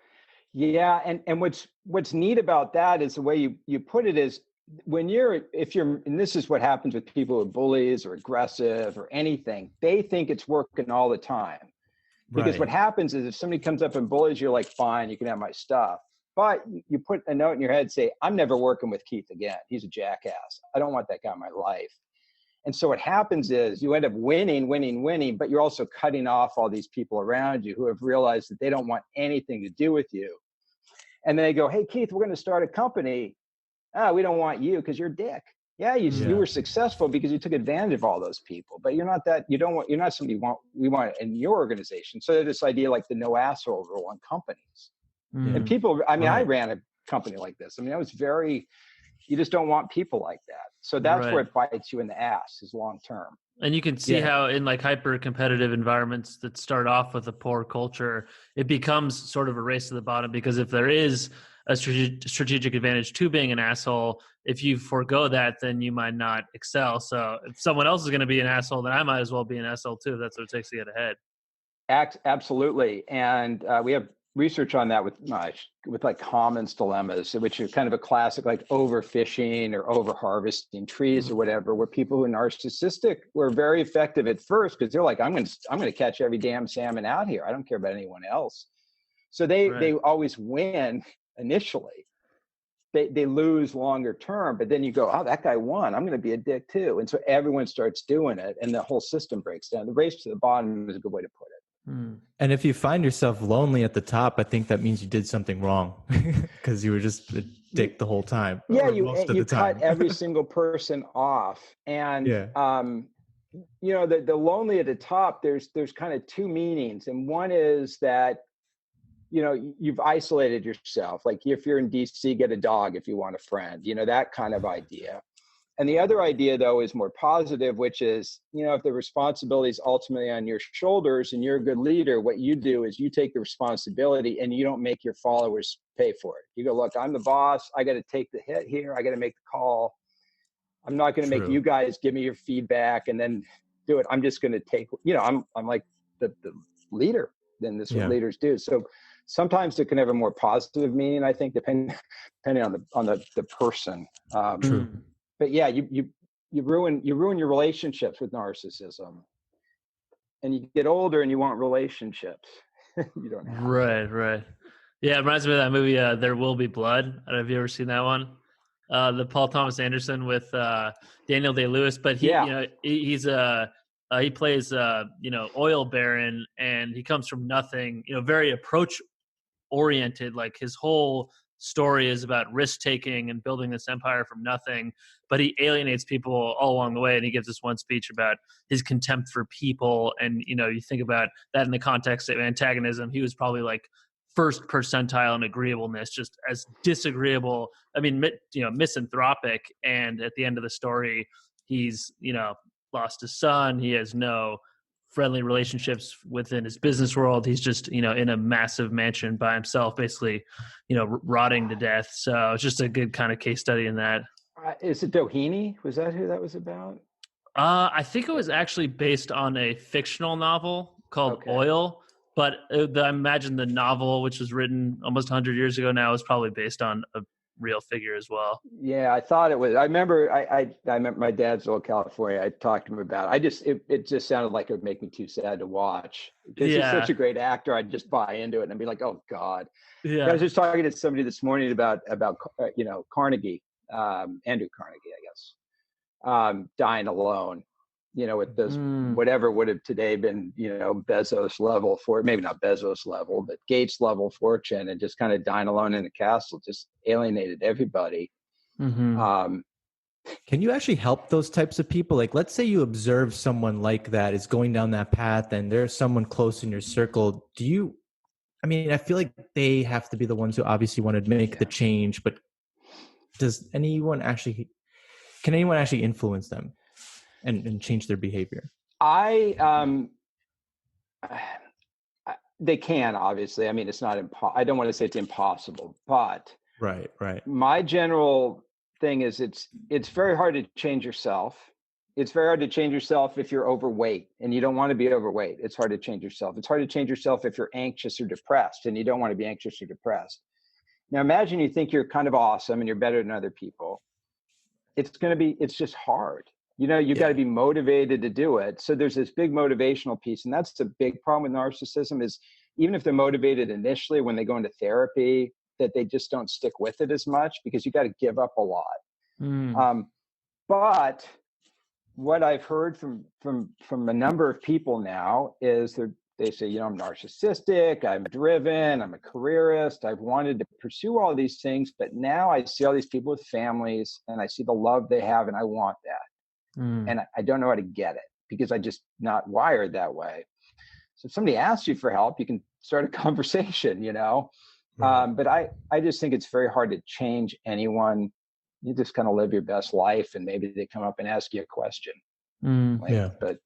Yeah, and what's neat about that is the way you put it is and this is what happens with people who are bullies or aggressive or anything, they think it's working all the time. Because what happens is if somebody comes up and bullies you, like, fine, you can have my stuff. But you put a note in your head, say, I'm never working with Keith again. He's a jackass. I don't want that guy in my life. And so what happens is you end up winning, but you're also cutting off all these people around you who have realized that they don't want anything to do with you. And then they go, hey, Keith, we're going to start a company. We don't want you because you're a dick. You were successful because you took advantage of all those people, but you're not somebody we want in your organization. So this idea like the no asshole rule on companies. And people, I ran a company like this. I was you just don't want people like that. So that's where it bites you in the ass, is long term. And you can see how in hyper competitive environments that start off with a poor culture, it becomes sort of a race to the bottom, because if there is a strategic advantage to being an asshole. If you forego that, then you might not excel. So if someone else is going to be an asshole, then I might as well be an asshole too. That's what it takes to get ahead. Absolutely. And we have research on that with like commons dilemmas, which are kind of a classic, like overfishing or over harvesting trees or whatever, where people who are narcissistic were very effective at first because they're like, I'm going to catch every damn salmon out here. I don't care about anyone else. So they always win initially. They lose longer term, but then you go, oh, that guy won. I'm going to be a dick too. And so everyone starts doing it and the whole system breaks down. The race to the bottom is a good way to put it. And if you find yourself lonely at the top, I think that means you did something wrong because you were just a dick the whole time. Yeah, you cut every single person off. And, you know, the lonely at the top, there's kind of two meanings. And one is that, you know, you've isolated yourself. Like if you're in DC, get a dog if you want a friend, you know, that kind of idea. And the other idea, though, is more positive, which is, you know, if the responsibility is ultimately on your shoulders and you're a good leader, what you do is you take the responsibility and you don't make your followers pay for it. You go, look, I'm the boss. I got to take the hit here. I got to make the call. I'm not going to make you guys give me your feedback and then do it. I'm just going to take, you know, I'm like the leader. Then this is what leaders do. So sometimes it can have a more positive meaning, I think, depending on the person. True. But yeah, you ruin your relationships with narcissism, and you get older and you want relationships. You don't have Right. Yeah, it reminds me of that movie There Will Be Blood. I don't know if you ever seen that one. The Paul Thomas Anderson with Daniel Day-Lewis, but he you know he plays you know, oil baron, and he comes from nothing. You know, very approach oriented. Like his whole story is about risk taking and building this empire from nothing, but he alienates people all along the way. And he gives this one speech about his contempt for people. And, you know, you think about that in the context of antagonism, he was probably like first percentile in agreeableness, just as disagreeable. I mean, you know, misanthropic. And at the end of the story, he's, you know, lost his son. He has no friendly relationships within his business world. He's just, you know, in a massive mansion by himself, basically, you know, rotting to death. So it's just a good kind of case study in that. Is it Doheny? Was that who that was about? I think it was actually based on a fictional novel called Oil, but I imagine the novel, which was written almost 100 years ago now, is probably based on a real figure as well. Yeah, I thought it was. I remember I remember my dad's old California. I talked to him about it. It just sounded like it would make me too sad to watch. Because he's such a great actor. I'd just buy into it and I'd be like, oh God. Yeah. I was just talking to somebody this morning about you know, Carnegie, Andrew Carnegie, I guess, dying alone. You know, with this whatever would have today been, you know, Bezos level for maybe not Bezos level, but Gates level fortune, and just kind of dying alone in a castle, just alienated everybody. Can you actually help those types of people? Like, let's say you observe someone like that is going down that path, and there's someone close in your circle. I mean, I feel like they have to be the ones who obviously want to make the change, but can anyone actually influence them and change their behavior? They can, obviously. I mean, it's not I don't want to say it's impossible, but right. My general thing is it's very hard to change yourself. It's very hard to change yourself if you're overweight and you don't want to be overweight. It's hard to change yourself. It's hard to change yourself if you're anxious or depressed and you don't want to be anxious or depressed. Now, imagine you think you're kind of awesome and you're better than other people. It's just hard. You know, you've got to be motivated to do it. So there's this big motivational piece. And that's the big problem with narcissism is even if they're motivated initially when they go into therapy, that they just don't stick with it as much because you got to give up a lot. But what I've heard from a number of people now is they say, you know, I'm narcissistic, I'm driven, I'm a careerist, I've wanted to pursue all these things, but now I see all these people with families and I see the love they have and I want that. And I don't know how to get it because I just not wired that way. So if somebody asks you for help, you can start a conversation, you know. But I just think it's very hard to change anyone. You just kind of live your best life and maybe they come up and ask you a question. But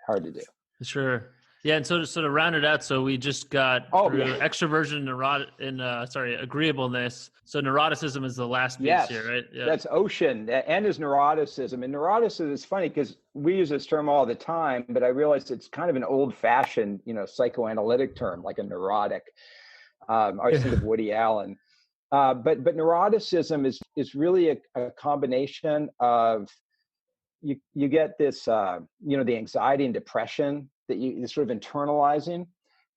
hard to do. Sure. Yeah, and so to round it out, so we just got through extroversion, agreeableness. So neuroticism is the last piece here, right? Yeah, that's ocean. N is neuroticism, and neuroticism is funny because we use this term all the time, but I realized it's kind of an old-fashioned, psychoanalytic term, like a neurotic. I was thinking of Woody Allen, but neuroticism is really a combination of you get this, the anxiety and depression that you're sort of internalizing,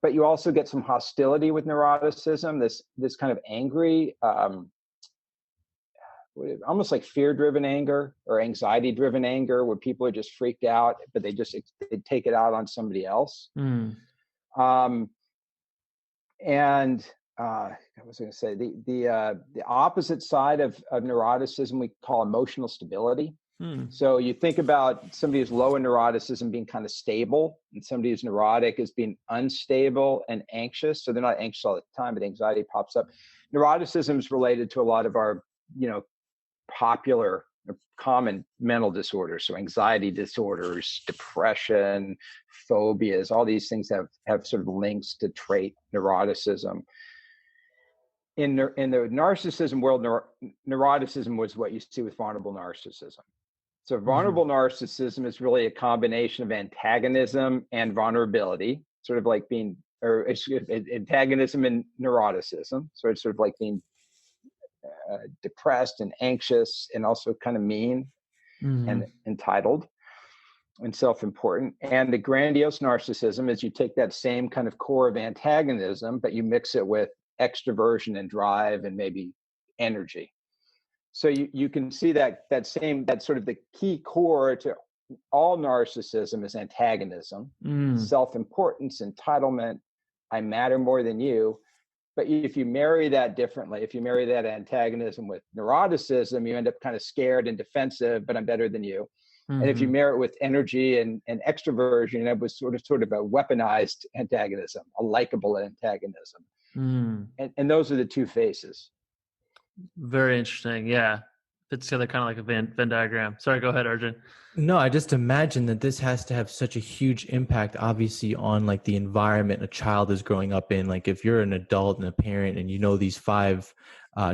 but you also get some hostility with neuroticism, this kind of angry, almost like fear-driven anger or anxiety-driven anger, where people are just freaked out, but they take it out on somebody else. And I was going to say the opposite side of neuroticism we call emotional stability. So you think about somebody who's low in neuroticism being kind of stable, and somebody who's neurotic as being unstable and anxious. So they're not anxious all the time, but anxiety pops up. Neuroticism is related to a lot of our, popular, common mental disorders. So anxiety disorders, depression, phobias, all these things have sort of links to trait neuroticism. In the narcissism world, neuroticism was what you see with vulnerable narcissism. So vulnerable narcissism is really a combination of antagonism and vulnerability, sort of like antagonism and neuroticism. So it's sort of like being depressed and anxious and also kind of mean and entitled and self-important. And the grandiose narcissism is you take that same kind of core of antagonism, but you mix it with extroversion and drive and maybe energy. So you can see that sort of the key core to all narcissism is antagonism, self-importance, entitlement, I matter more than you. But if you marry that differently, if you marry that antagonism with neuroticism, you end up kind of scared and defensive, but I'm better than you. And if you marry it with energy and extroversion, it was sort of a weaponized antagonism, a likable antagonism. And those are the two faces. Very interesting. Yeah. Fits together kind of like a Venn diagram. Sorry, go ahead, Arjun. No, I just imagine that this has to have such a huge impact, obviously, on like the environment a child is growing up in. Like if you're an adult and a parent and you know these 5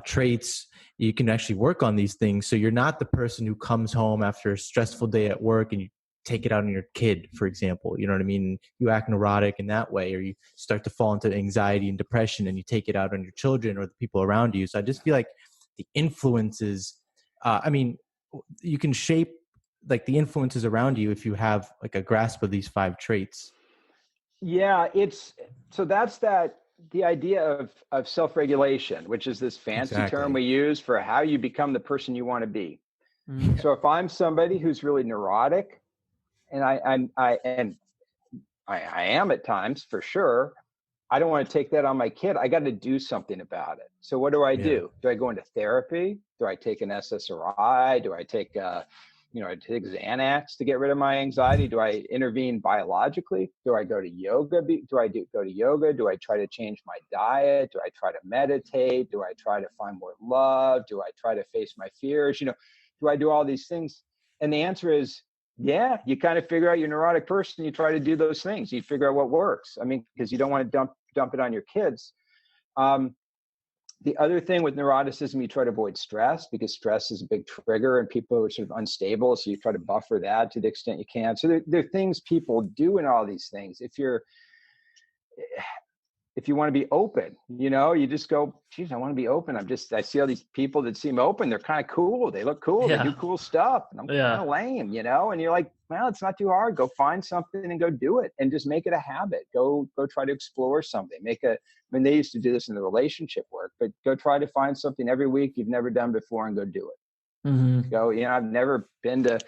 traits, you can actually work on these things. So you're not the person who comes home after a stressful day at work and you take it out on your kid, for example. You know what I mean? You act neurotic in that way, or you start to fall into anxiety and depression and you take it out on your children or the people around you. So I just feel like the influences, you can shape like the influences around you if you have like a grasp of these 5 traits. Yeah, that's the idea of self-regulation, which is this fancy term we use for how you become the person you want to be. So if I'm somebody who's really neurotic, and I am at times for sure, I don't want to take that on my kid. I got to do something about it. So what do I do? Do I go into therapy? Do I take an SSRI? Do I take take Xanax to get rid of my anxiety? Do I intervene biologically? Do I go to yoga? Go to yoga? Do I try to change my diet? Do I try to meditate? Do I try to find more love? Do I try to face my fears? Do I do all these things? And the answer is, yeah, you kind of figure out you're a neurotic person. You try to do those things. You figure out what works. Because you don't want to dump it on your kids. The other thing with neuroticism, you try to avoid stress because stress is a big trigger and people are sort of unstable. So you try to buffer that to the extent you can. So there are things people do in all these things. If you want to be open, you just go, geez, I want to be open. I see all these people that seem open. They're kind of cool. They look cool. They do cool stuff. And I'm kind of lame, and you're like, well, it's not too hard. Go find something and go do it and just make it a habit. Go try to explore something. They used to do this in the relationship work, but go try to find something every week you've never done before and go do it. Go, I've never been to,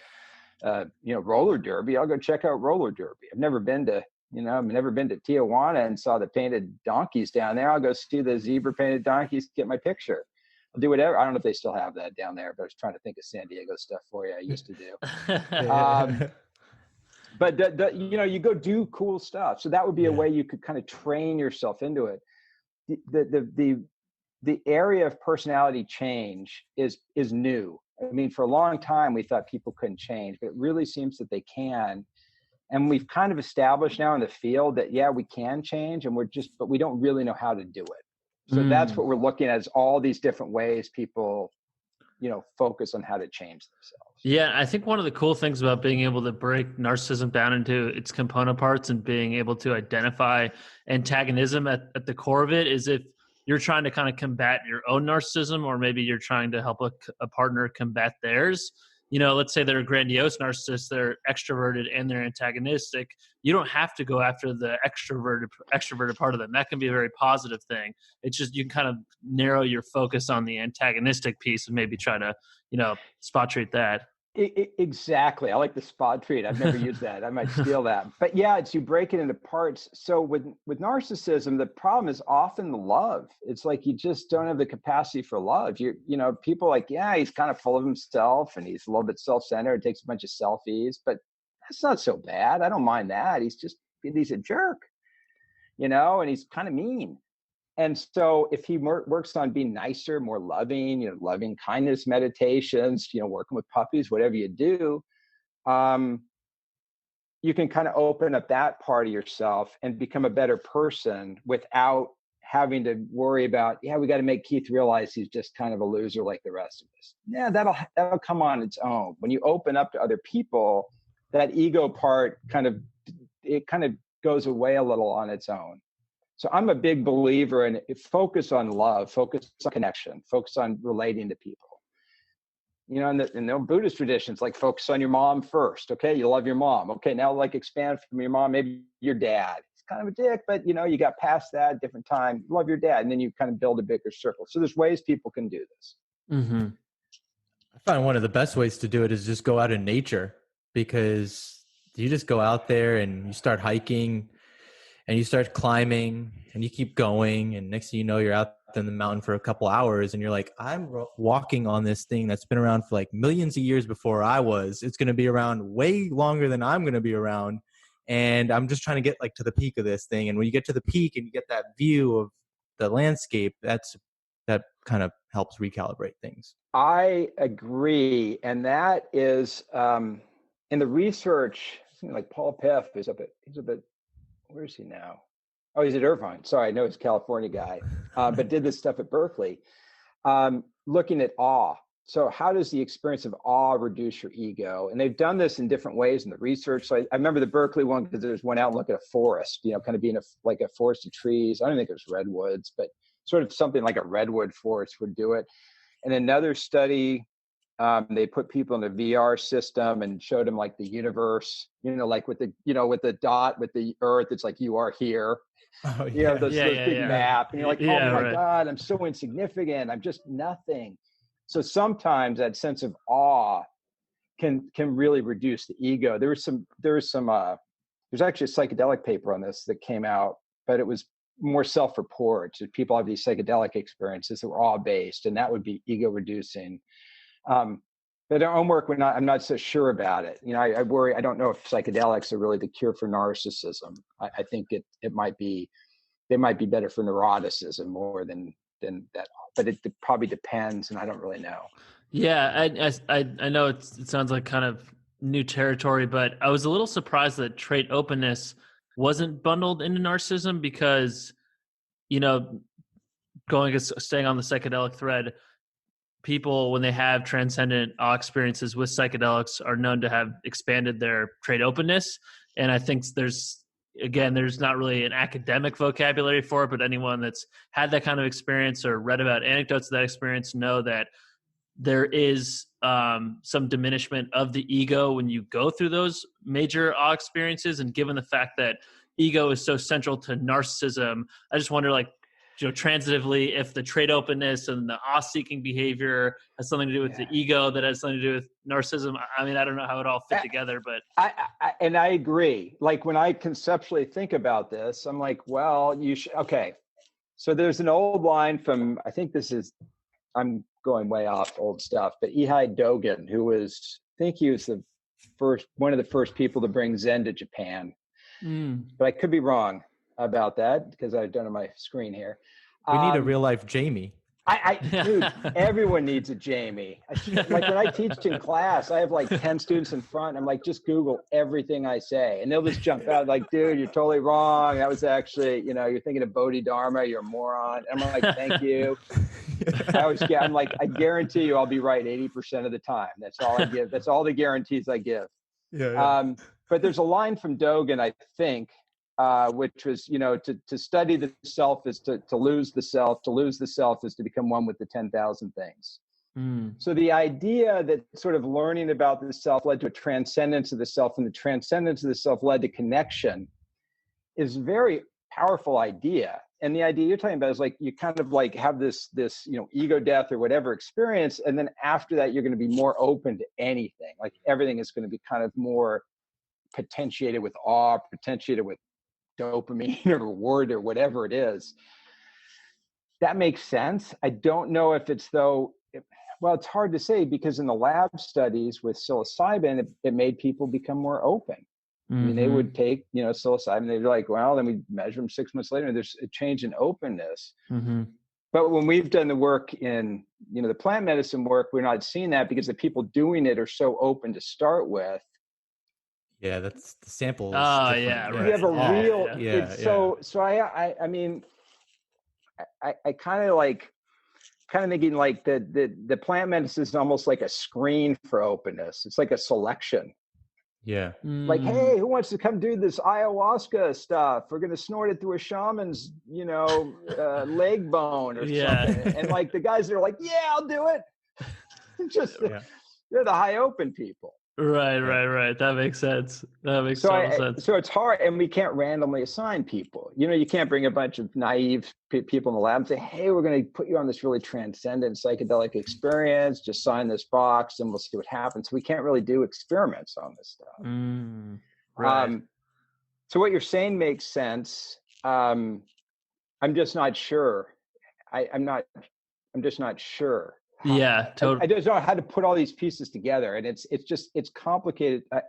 roller derby. I'll go check out roller derby. I've never been to Tijuana and saw the painted donkeys down there. I'll go see the zebra painted donkeys, get my picture. I'll do whatever. I don't know if they still have that down there, but I was trying to think of San Diego stuff for you. I used to do. But you go do cool stuff. So that would be a way you could kind of train yourself into it. The area of personality change is new. For a long time we thought people couldn't change, but it really seems that they can. And we've kind of established now in the field that, yeah, we can change, and but we don't really know how to do it. So that's what we're looking at, is all these different ways people, focus on how to change themselves. Yeah, I think one of the cool things about being able to break narcissism down into its component parts and being able to identify antagonism at the core of it is if you're trying to kind of combat your own narcissism, or maybe you're trying to help a partner combat theirs. Let's say they're a grandiose narcissist, they're extroverted and they're antagonistic. You don't have to go after the extroverted part of them. That can be a very positive thing. It's just you can kind of narrow your focus on the antagonistic piece and maybe try to, spot treat that. Exactly. I like the spot treat. I've never used that. I might steal that. But yeah, it's you break it into parts. So with narcissism, the problem is often the love. It's like you just don't have the capacity for love. People like, yeah, he's kind of full of himself and he's a little bit self-centered, takes a bunch of selfies, but that's not so bad. I don't mind that. He's a jerk, and he's kind of mean. And so if he works on being nicer, more loving, loving kindness meditations, working with puppies, whatever you do, you can kind of open up that part of yourself and become a better person without having to worry about, we got to make Keith realize he's just kind of a loser like the rest of us. Yeah, that'll come on its own. When you open up to other people, that ego part kind of goes away a little on its own. So I'm a big believer in focus on love, focus on connection, focus on relating to people. In the Buddhist traditions, like focus on your mom first. Okay, you love your mom. Okay, now expand from your mom, maybe your dad. He's kind of a dick, but you got past that, different time. Love your dad, and then you kind of build a bigger circle. So there's ways people can do this. Mm-hmm. I find one of the best ways to do it is just go out in nature, because you just go out there and you start hiking. And you start climbing and you keep going. And next thing you know, you're out in the mountain for a couple hours and you're like, I'm walking on this thing that's been around for millions of years before I was. It's going to be around way longer than I'm going to be around. And I'm just trying to get to the peak of this thing. And when you get to the peak and you get that view of the landscape, that kind of helps recalibrate things. I agree. And that is in the research, like Paul Piff he's a bit, where is he now? Oh, he's at Irvine. Sorry, I know he's a California guy, but did this stuff at Berkeley, looking at awe. So how does the experience of awe reduce your ego? And they've done this in different ways in the research. So I remember the Berkeley one because there's one out and look at a forest, kind of being a forest of trees. I don't think it was redwoods, but sort of something like a redwood forest would do it. And another study, they put people in a VR system and showed them the universe, with the dot with the earth. It's like you are here. Oh, yeah. Those big map, and you're like, oh my God, I'm so insignificant. I'm just nothing. So sometimes that sense of awe can really reduce the ego. There's actually a psychedelic paper on this that came out, but it was more self-report. So people have these psychedelic experiences that were awe-based, and that would be ego reducing. But our own work, I'm not so sure about it. I worry. I don't know if psychedelics are really the cure for narcissism. I think they might be better for neuroticism more than that. But it probably depends, and I don't really know. Yeah, I know it sounds like kind of new territory, but I was a little surprised that trait openness wasn't bundled into narcissism because, staying on the psychedelic thread, people, when they have transcendent awe experiences with psychedelics, are known to have expanded their trait openness. And I think there's not really an academic vocabulary for it, but anyone that's had that kind of experience or read about anecdotes of that experience know that there is some diminishment of the ego when you go through those major awe experiences. And given the fact that ego is so central to narcissism, I just wonder, transitively, if the trait openness and the awe-seeking behavior has something to do with the ego that has something to do with narcissism. I mean, I don't know how it all fit together, but I agree. When I conceptually think about this, I'm like, well, you should. Okay, so there's an old line from, I think I'm going way off old stuff, but Ihai Dogen, he was one of the first people to bring Zen to Japan. But I could be wrong about that because I don't have my screen here. We need a real life Jamie. Dude, everyone needs a Jamie. Like when I teach in class, I have like 10 students in front. I'm like, just Google everything I say. And they'll just jump out like, dude, you're totally wrong. That was actually, you're thinking of Bodhidharma. You're a moron. And I'm like, thank you. I'm like, I guarantee you I'll be right 80% of the time. That's all I give. That's all the guarantees I give. Yeah. But there's a line from Dogen, I think, which was, to study the self is to lose the self. To lose the self is to become one with the 10,000 things. So the idea that sort of learning about the self led to a transcendence of the self, and the transcendence of the self led to connection, is a very powerful idea. And the idea you're talking about is like, you kind of like have this ego death or whatever experience. And then after that, you're going to be more open to anything. Like everything is going to be kind of more potentiated with awe, potentiated with dopamine or reward or whatever it is. That makes sense. I don't know if it's well, it's hard to say, because in the lab studies with psilocybin, it made people become more open. I mean, they would take, psilocybin, they'd be like, well, then we measure them 6 months later, and there's a change in openness. But when we've done the work in, the plant medicine work, we're not seeing that, because the people doing it are so open to start with. Yeah, that's the sample. Oh, yeah, right. You have a real. Yeah. So I mean, I kind of thinking like the plant medicine is almost like a screen for openness. It's like a selection. Yeah. Like, hey, who wants to come do this ayahuasca stuff? We're going to snort it through a shaman's, leg bone or something. And like the guys that are like, yeah, I'll do it. They're the high open people. Right. That makes sense. That makes total sense. So it's hard, and we can't randomly assign people. You can't bring a bunch of naive people in the lab and say, hey, we're going to put you on this really transcendent psychedelic experience. Just sign this box and we'll see what happens. We can't really do experiments on this stuff. Right. So what you're saying makes sense. I'm just not sure. I'm just not sure. Yeah, totally. I don't know how to put all these pieces together, and it's complicated. I'm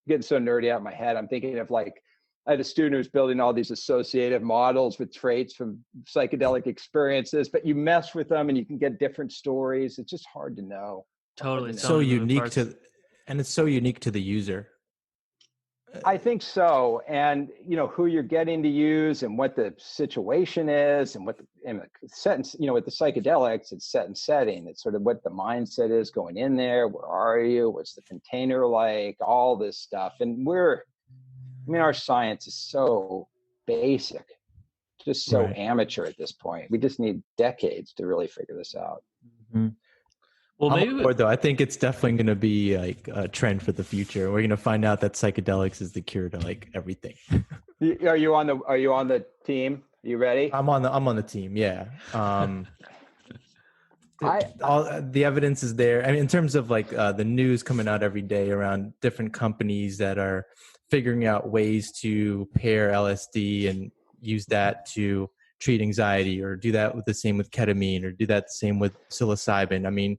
getting so nerdy out of my head. I'm thinking of like, I had a student who's building all these associative models with traits from psychedelic experiences, but you mess with them and you can get different stories. It's just hard to know. Totally. It's so unique it's so unique to the user. I think so. And, who you're getting to use and what the situation is and with the psychedelics, it's set and setting. It's sort of what the mindset is going in there. Where are you? What's the container like? All this stuff. And our science is so basic, just so amateur at this point. We just need decades to really figure this out. Well, maybe though I think it's definitely going to be like a trend for the future. We're going to find out that psychedelics is the cure to like everything. Are you on the team? Are you ready? I'm on the team. Yeah. All the evidence is there. I mean, in terms of like the news coming out every day around different companies that are figuring out ways to pair LSD and use that to treat anxiety, or do that with the same with ketamine, or do that the same with psilocybin. I mean,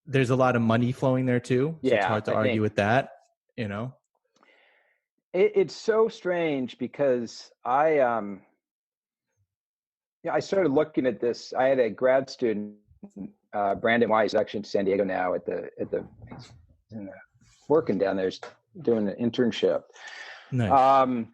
there's a lot of money flowing there too. So it's hard to argue with that, It's so strange because I started looking at this. I had a grad student, Brandon Wise, actually in San Diego now working down there, doing an internship. Nice.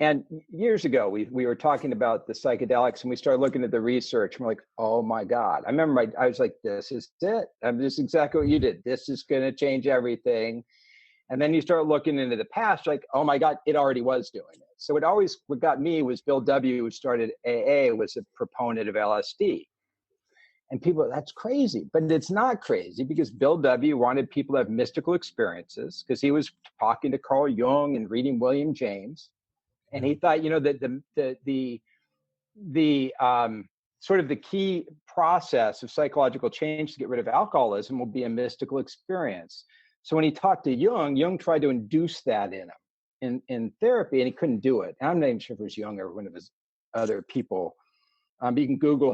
And years ago, we were talking about the psychedelics, and we started looking at the research, and we're like, oh my God. I remember I was like, this is it. This is exactly what you did. This is going to change everything. And then you start looking into the past, like, oh my God, it already was doing it. So what got me was Bill W., who started AA, was a proponent of LSD. And people, that's crazy. But it's not crazy, because Bill W. wanted people to have mystical experiences, because he was talking to Carl Jung and reading William James. And he thought, that the sort of the key process of psychological change to get rid of alcoholism will be a mystical experience. So when he talked to Jung tried to induce that in him in therapy, and he couldn't do it. And I'm not even sure if it was Jung or one of his other people. You can Google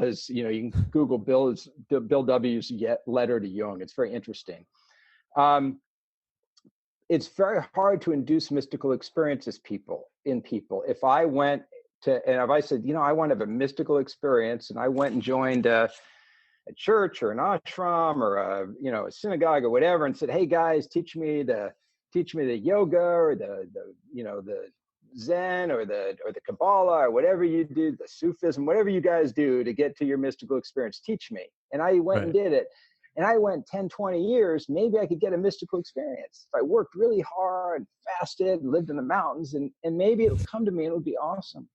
Bill W's letter to Jung. It's very interesting. It's very hard to induce mystical experiences in people. If I went and if I said, I want to have a mystical experience, and I went and joined a church or an ashram or a synagogue or whatever, and said, hey guys, teach me the yoga or the Zen or the Kabbalah or whatever you do, the Sufism, whatever you guys do to get to your mystical experience, teach me. And I went and did it. And I went 10, 20 years, maybe I could get a mystical experience. If I worked really hard, fasted, and lived in the mountains, and maybe it'll come to me and it'll be awesome.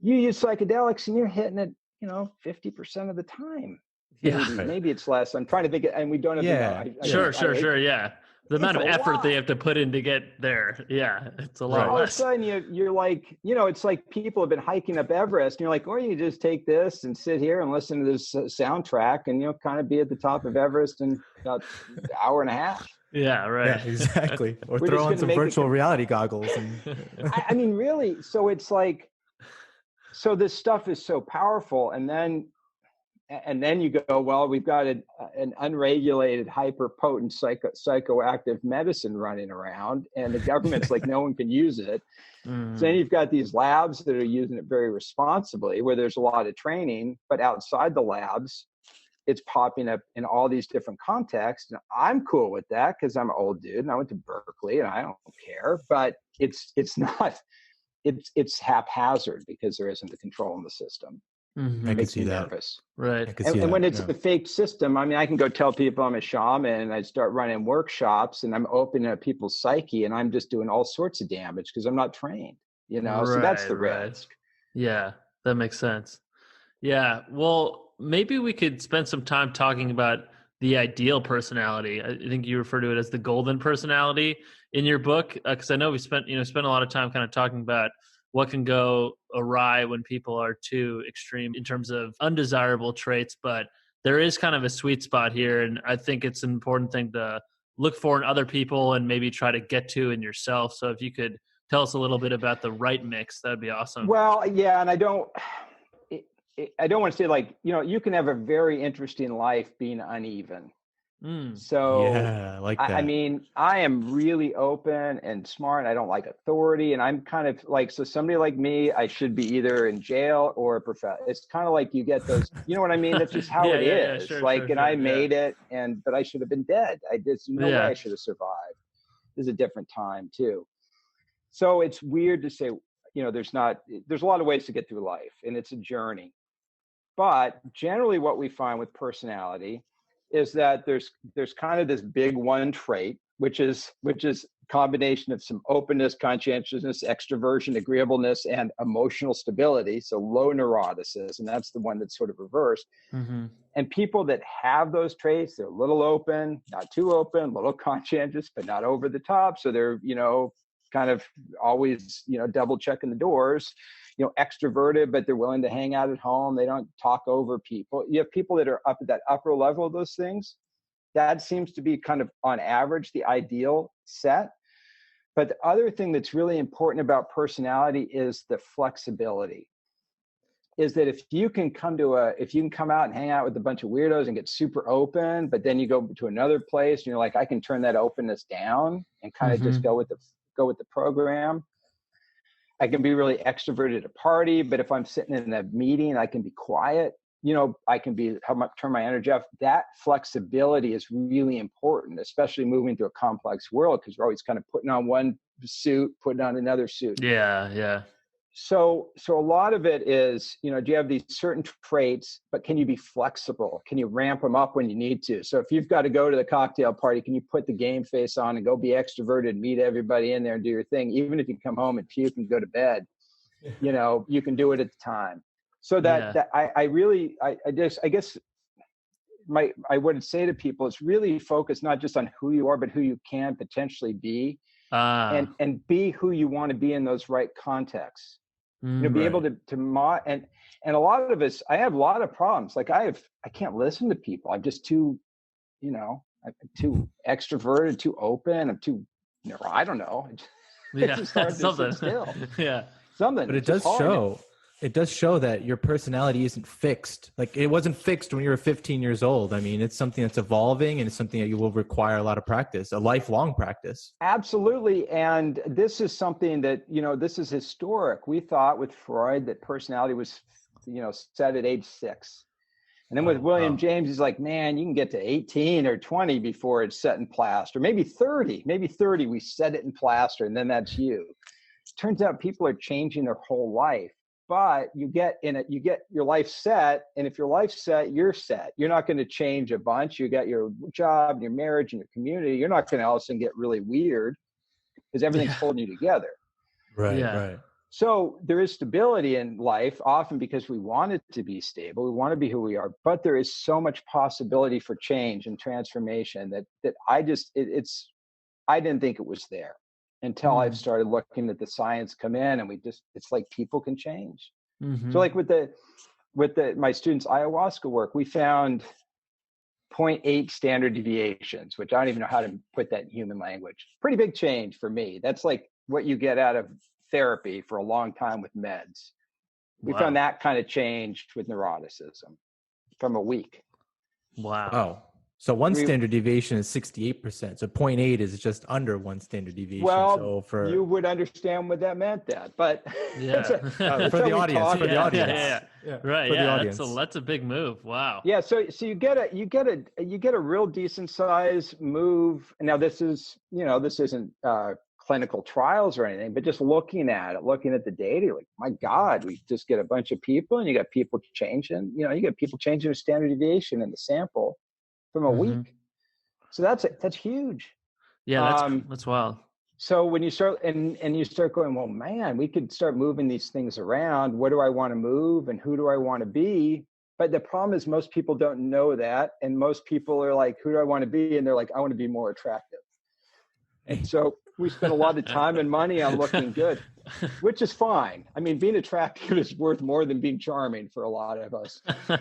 You use psychedelics and you're hitting it, 50% of the time. Yeah. Maybe it's less. I'm trying to think, and we don't have Sure. Yeah. The amount of effort they have to put in to get there. Yeah. It's a lot. All of a sudden you're like, it's like people have been hiking up Everest and you're like, or you just take this and sit here and listen to this soundtrack and kind of be at the top of Everest in about an hour and a half. Yeah, right. Yeah, exactly. Or throw on some virtual reality goggles. And I mean, really. So it's like, so this stuff is so powerful. And then you go, well, we've got an unregulated, hyper-potent psychoactive medicine running around, and the government's like, no one can use it. So then you've got these labs that are using it very responsibly, where there's a lot of training, but outside the labs, it's popping up in all these different contexts. And I'm cool with that because I'm an old dude and I went to Berkeley and I don't care, but it's not, it's haphazard because there isn't the control in the system. Mm-hmm. I can see that. Nervous. Right. And when it's a fake system, I mean, I can go tell people I'm a shaman and I start running workshops and I'm opening up people's psyche and I'm just doing all sorts of damage because I'm not trained, so that's the risk. Yeah, that makes sense. Yeah. Well, maybe we could spend some time talking about the ideal personality. I think you refer to it as the golden personality in your book. Cause I know we spent a lot of time kind of talking about what can go awry when people are too extreme in terms of undesirable traits, but there is kind of a sweet spot here. And I think it's an important thing to look for in other people and maybe try to get to in yourself. So if you could tell us a little bit about the right mix, that'd be awesome. Well, yeah. And I don't want to say like, you can have a very interesting life being uneven. So yeah, like that. I mean, I am really open and smart. I don't like authority. And I'm kind of like, so somebody like me, I should be either in jail or a professor. It's kind of like you get those, you know what I mean? That's just how it is. I made it but I should have been dead. There's no way I should have survived. This is a different time too. So it's weird to say, there's a lot of ways to get through life and it's a journey. But generally what we find with personality is that there's kind of this big one trait, which is combination of some openness, conscientiousness, extroversion, agreeableness, and emotional stability. So low neuroticism, that's the one that's sort of reversed. Mm-hmm. And people that have those traits, they're a little open, not too open, a little conscientious, but not over the top. So they're, kind of always, double checking the doors. Extroverted, but they're willing to hang out at home. They don't talk over people. You have people that are up at that upper level of those things. That seems to be kind of on average the ideal set. But the other thing that's really important about personality is the flexibility. Is that if you can come out and hang out with a bunch of weirdos and get super open, but then you go to another place and you're like, I can turn that openness down and kind of just go with the program. I can be really extroverted at a party, but if I'm sitting in a meeting, I can be quiet. I can turn my energy off. That flexibility is really important, especially moving through a complex world because we're always kind of putting on one suit, putting on another suit. Yeah. So a lot of it is, do you have these certain traits, but can you be flexible? Can you ramp them up when you need to? So if you've got to go to the cocktail party, can you put the game face on and go be extroverted, meet everybody in there and do your thing? Even if you come home and puke and go to bed, you can do it at the time. So I guess I would say to people, it's really focused not just on who you are, but who you can potentially be and be who you want to be in those right contexts. Be able to and a lot of us, I have a lot of problems. Like I can't listen to people. I'm just too, I'm too extroverted, too open. I'm too, I don't know. It's just hard to sit still. Something. But it does show. it does show that your personality isn't fixed. Like it wasn't fixed when you were 15 years old. I mean, it's something that's evolving, and it's something that you will require a lot of practice, a lifelong practice. Absolutely. And this is something that, this is historic. We thought with Freud that personality was, set at age 6. And then with William James, he's like, man, you can get to 18 or 20 before it's set in plaster. Maybe 30, we set it in plaster, and then that's you. Turns out people are changing their whole life. But you get your life set, and if your life's set, you're set. You're not going to change a bunch. You got your job, your marriage, and your community. You're not going to all of a sudden get really weird because everything's holding you together. Right, right. So there is stability in life, often because we want it to be stable. We want to be who we are, but there is so much possibility for change and transformation that I didn't think it was there until I've started looking at the science come in, and it's like people can change. So like with my students' ayahuasca work, we found 0.8 standard deviations, which I don't even know how to put that in human language. Pretty big change for me. That's like what you get out of therapy for a long time with meds. We found that kind of change with neuroticism from a week. Wow. So one standard deviation is 68%. So 0.8 is just under one standard deviation. Well, so you would understand what that meant, but for the audience, right. That's a big move. Wow. Yeah. So you get a real decent size move. Now this isn't clinical trials or anything, but just looking at the data, like, my God, we just get a bunch of people, and you got people changing. You get people changing a standard deviation in the sample from a week. So that's huge. Yeah, that's wild. So when you start and you start going, well, man, we could start moving these things around. What do I want to move, and who do I want to be? But the problem is most people don't know that, and most people are like, who do I want to be? And they're like, I want to be more attractive. And so we spend a lot of time and money on looking good, which is fine. I mean, being attractive is worth more than being charming for a lot of us. So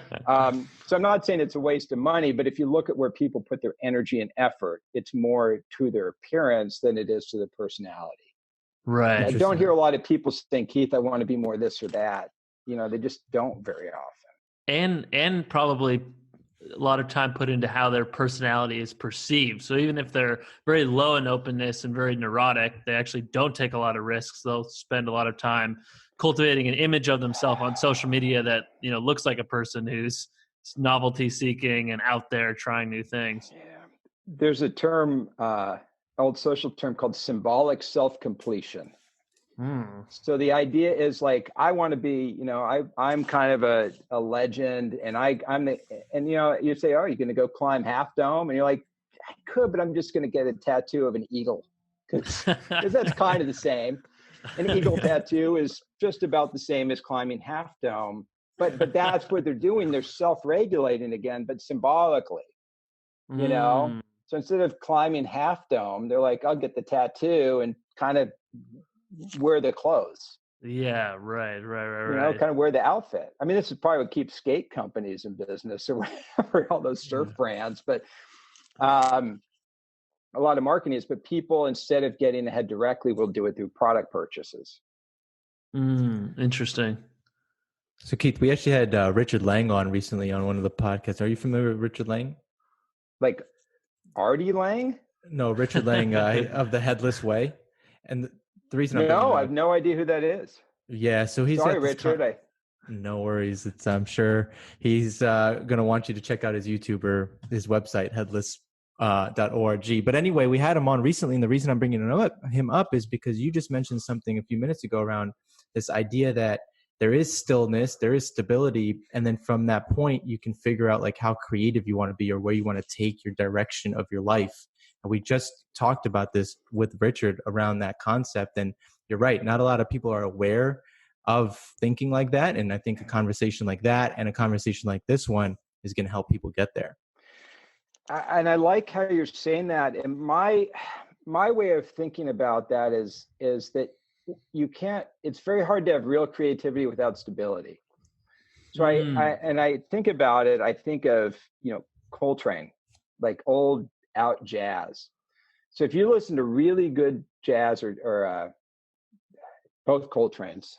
I'm not saying it's a waste of money, but if you look at where people put their energy and effort, it's more to their appearance than it is to their personality. Right. I don't hear a lot of people saying, Keith, I want to be more this or that. They just don't very often. And probably a lot of time put into how their personality is perceived. So even if they're very low in openness and very neurotic, they actually don't take a lot of risks. They'll spend a lot of time cultivating an image of themselves on social media that, looks like a person who's novelty seeking and out there trying new things. Yeah. There's a term, old social term called symbolic self-completion. So the idea is like, I want to be, I'm kind of a legend, and you say, oh, you're going to go climb Half Dome, and you're like, I could, but I'm just going to get a tattoo of an eagle because that's kind of the same. An eagle tattoo is just about the same as climbing Half Dome, but that's what they're doing. They're self-regulating again, but symbolically, So instead of climbing Half Dome, they're like, I'll get the tattoo and kind of wear the clothes. Yeah, right. Kind of wear the outfit. I mean, this is probably what keeps skate companies in business or whatever, all those surf brands, but a lot of marketing is, but people, instead of getting ahead directly, will do it through product purchases. Interesting. So Keith, we actually had Richard Lang on recently on one of the podcasts. Are you familiar with Richard Lang? Like Artie Lang? No, Richard Lang of the Headless Way. And the reason I have no idea who that is. Yeah, so he's sorry, Richard. No worries. I'm sure he's going to want you to check out his YouTube or his website, headless.org. But anyway, we had him on recently, and the reason I'm bringing him up is because you just mentioned something a few minutes ago around this idea that there is stillness, there is stability, and then from that point, you can figure out like how creative you want to be or where you want to take your direction of your life. And we just talked about this with Richard around that concept. And you're right, not a lot of people are aware of thinking like that. And I think a conversation like that and a conversation like this one is going to help people get there. And I like how you're saying that. And my way of thinking about that is that it's very hard to have real creativity without stability. So I think about it, I think of, Coltrane, like old out jazz. So if you listen to really good jazz or both Coltranes,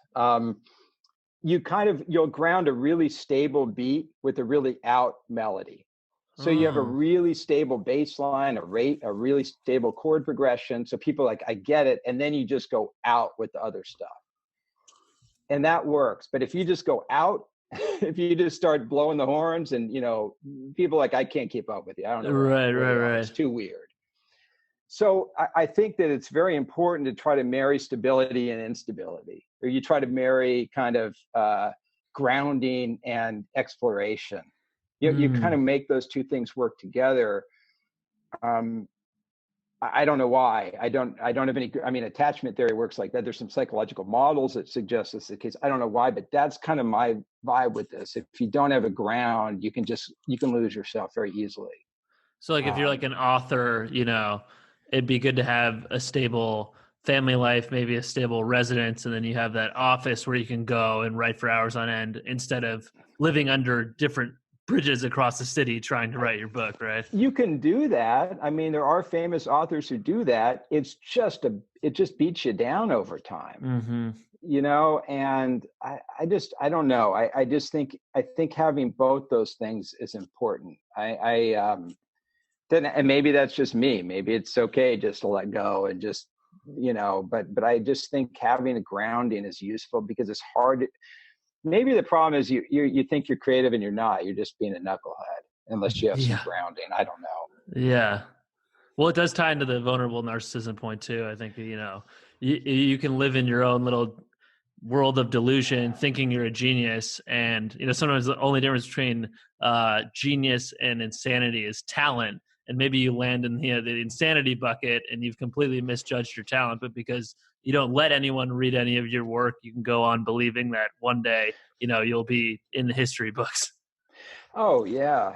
you'll ground a really stable beat with a really out melody. So you have a really stable baseline, a really stable chord progression. So people are like, I get it. And then you just go out with the other stuff. And that works. But if you just go out, if you just start blowing the horns and, people are like, I can't keep up with you. I don't know. Right. It's too weird. So I think that it's very important to try to marry stability and instability, or you try to marry kind of grounding and exploration. You kind of make those two things work together. I don't know why. I don't have any, attachment theory works like that. There's some psychological models that suggest this is the case. I don't know why, but that's kind of my vibe with this. If you don't have a ground, you can lose yourself very easily. So like if you're like an author, it'd be good to have a stable family life, maybe a stable residence, and then you have that office where you can go and write for hours on end instead of living under different bridges across the city trying to write your book, right? You can do that. There are famous authors who do that. It just beats you down over time, and I don't know. I think having both those things is important. And maybe that's just me. Maybe it's okay just to let go and just, but I just think having a grounding is useful because it's hard. Maybe the problem is you think you're creative and you're not. You're just being a knucklehead unless you have some grounding. I don't know. Yeah. Well, it does tie into the vulnerable narcissism point too. I think, you can live in your own little world of delusion thinking you're a genius. And, sometimes the only difference between genius and insanity is talent. And maybe you land in the insanity bucket and you've completely misjudged your talent, but because you don't let anyone read any of your work, you can go on believing that one day, you'll be in the history books. Oh, yeah.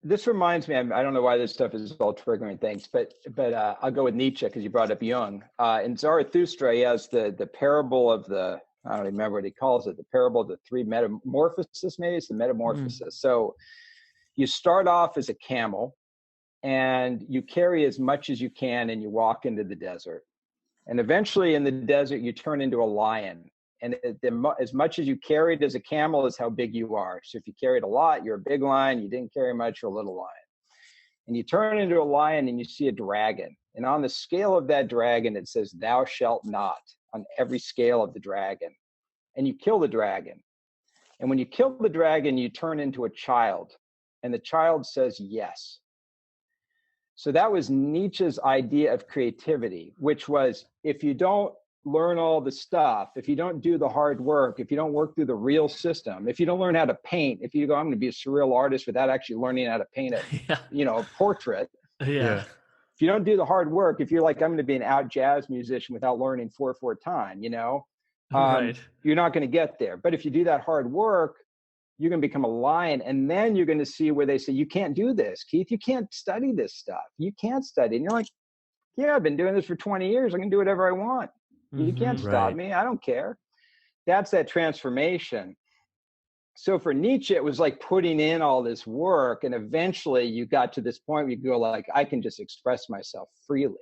This reminds me, I don't know why this stuff is all triggering things, but I'll go with Nietzsche because you brought up Jung. In Zarathustra, he has the parable of I don't remember what he calls it, the parable of the three metamorphoses, maybe it's the metamorphosis. So you start off as a camel and you carry as much as you can and you walk into the desert. And eventually in the desert, you turn into a lion. And as much as you carried as a camel is how big you are. So if you carried a lot, you're a big lion. You didn't carry much, you're a little lion. And you turn into a lion and you see a dragon. And on the scale of that dragon, it says, thou shalt not, on every scale of the dragon. And you kill the dragon. And when you kill the dragon, you turn into a child. And the child says yes. So that was Nietzsche's idea of creativity, which was if you don't learn all the stuff, if you don't do the hard work, if you don't work through the real system, if you don't learn how to paint, if you go, I'm going to be a surreal artist without actually learning how to paint a portrait. Yeah. If you don't do the hard work, if you're like, I'm going to be an out jazz musician without learning 4/4 time, Right. You're not going to get there. But if you do that hard work, you're going to become a lion. And then you're going to see where they say, you can't do this, Keith. You can't study this stuff. You can't study. And you're like, yeah, I've been doing this for 20 years. I can do whatever I want. You can't stop me. I don't care. That's that transformation. So for Nietzsche, it was like putting in all this work. And eventually you got to this point where you go like, I can just express myself freely.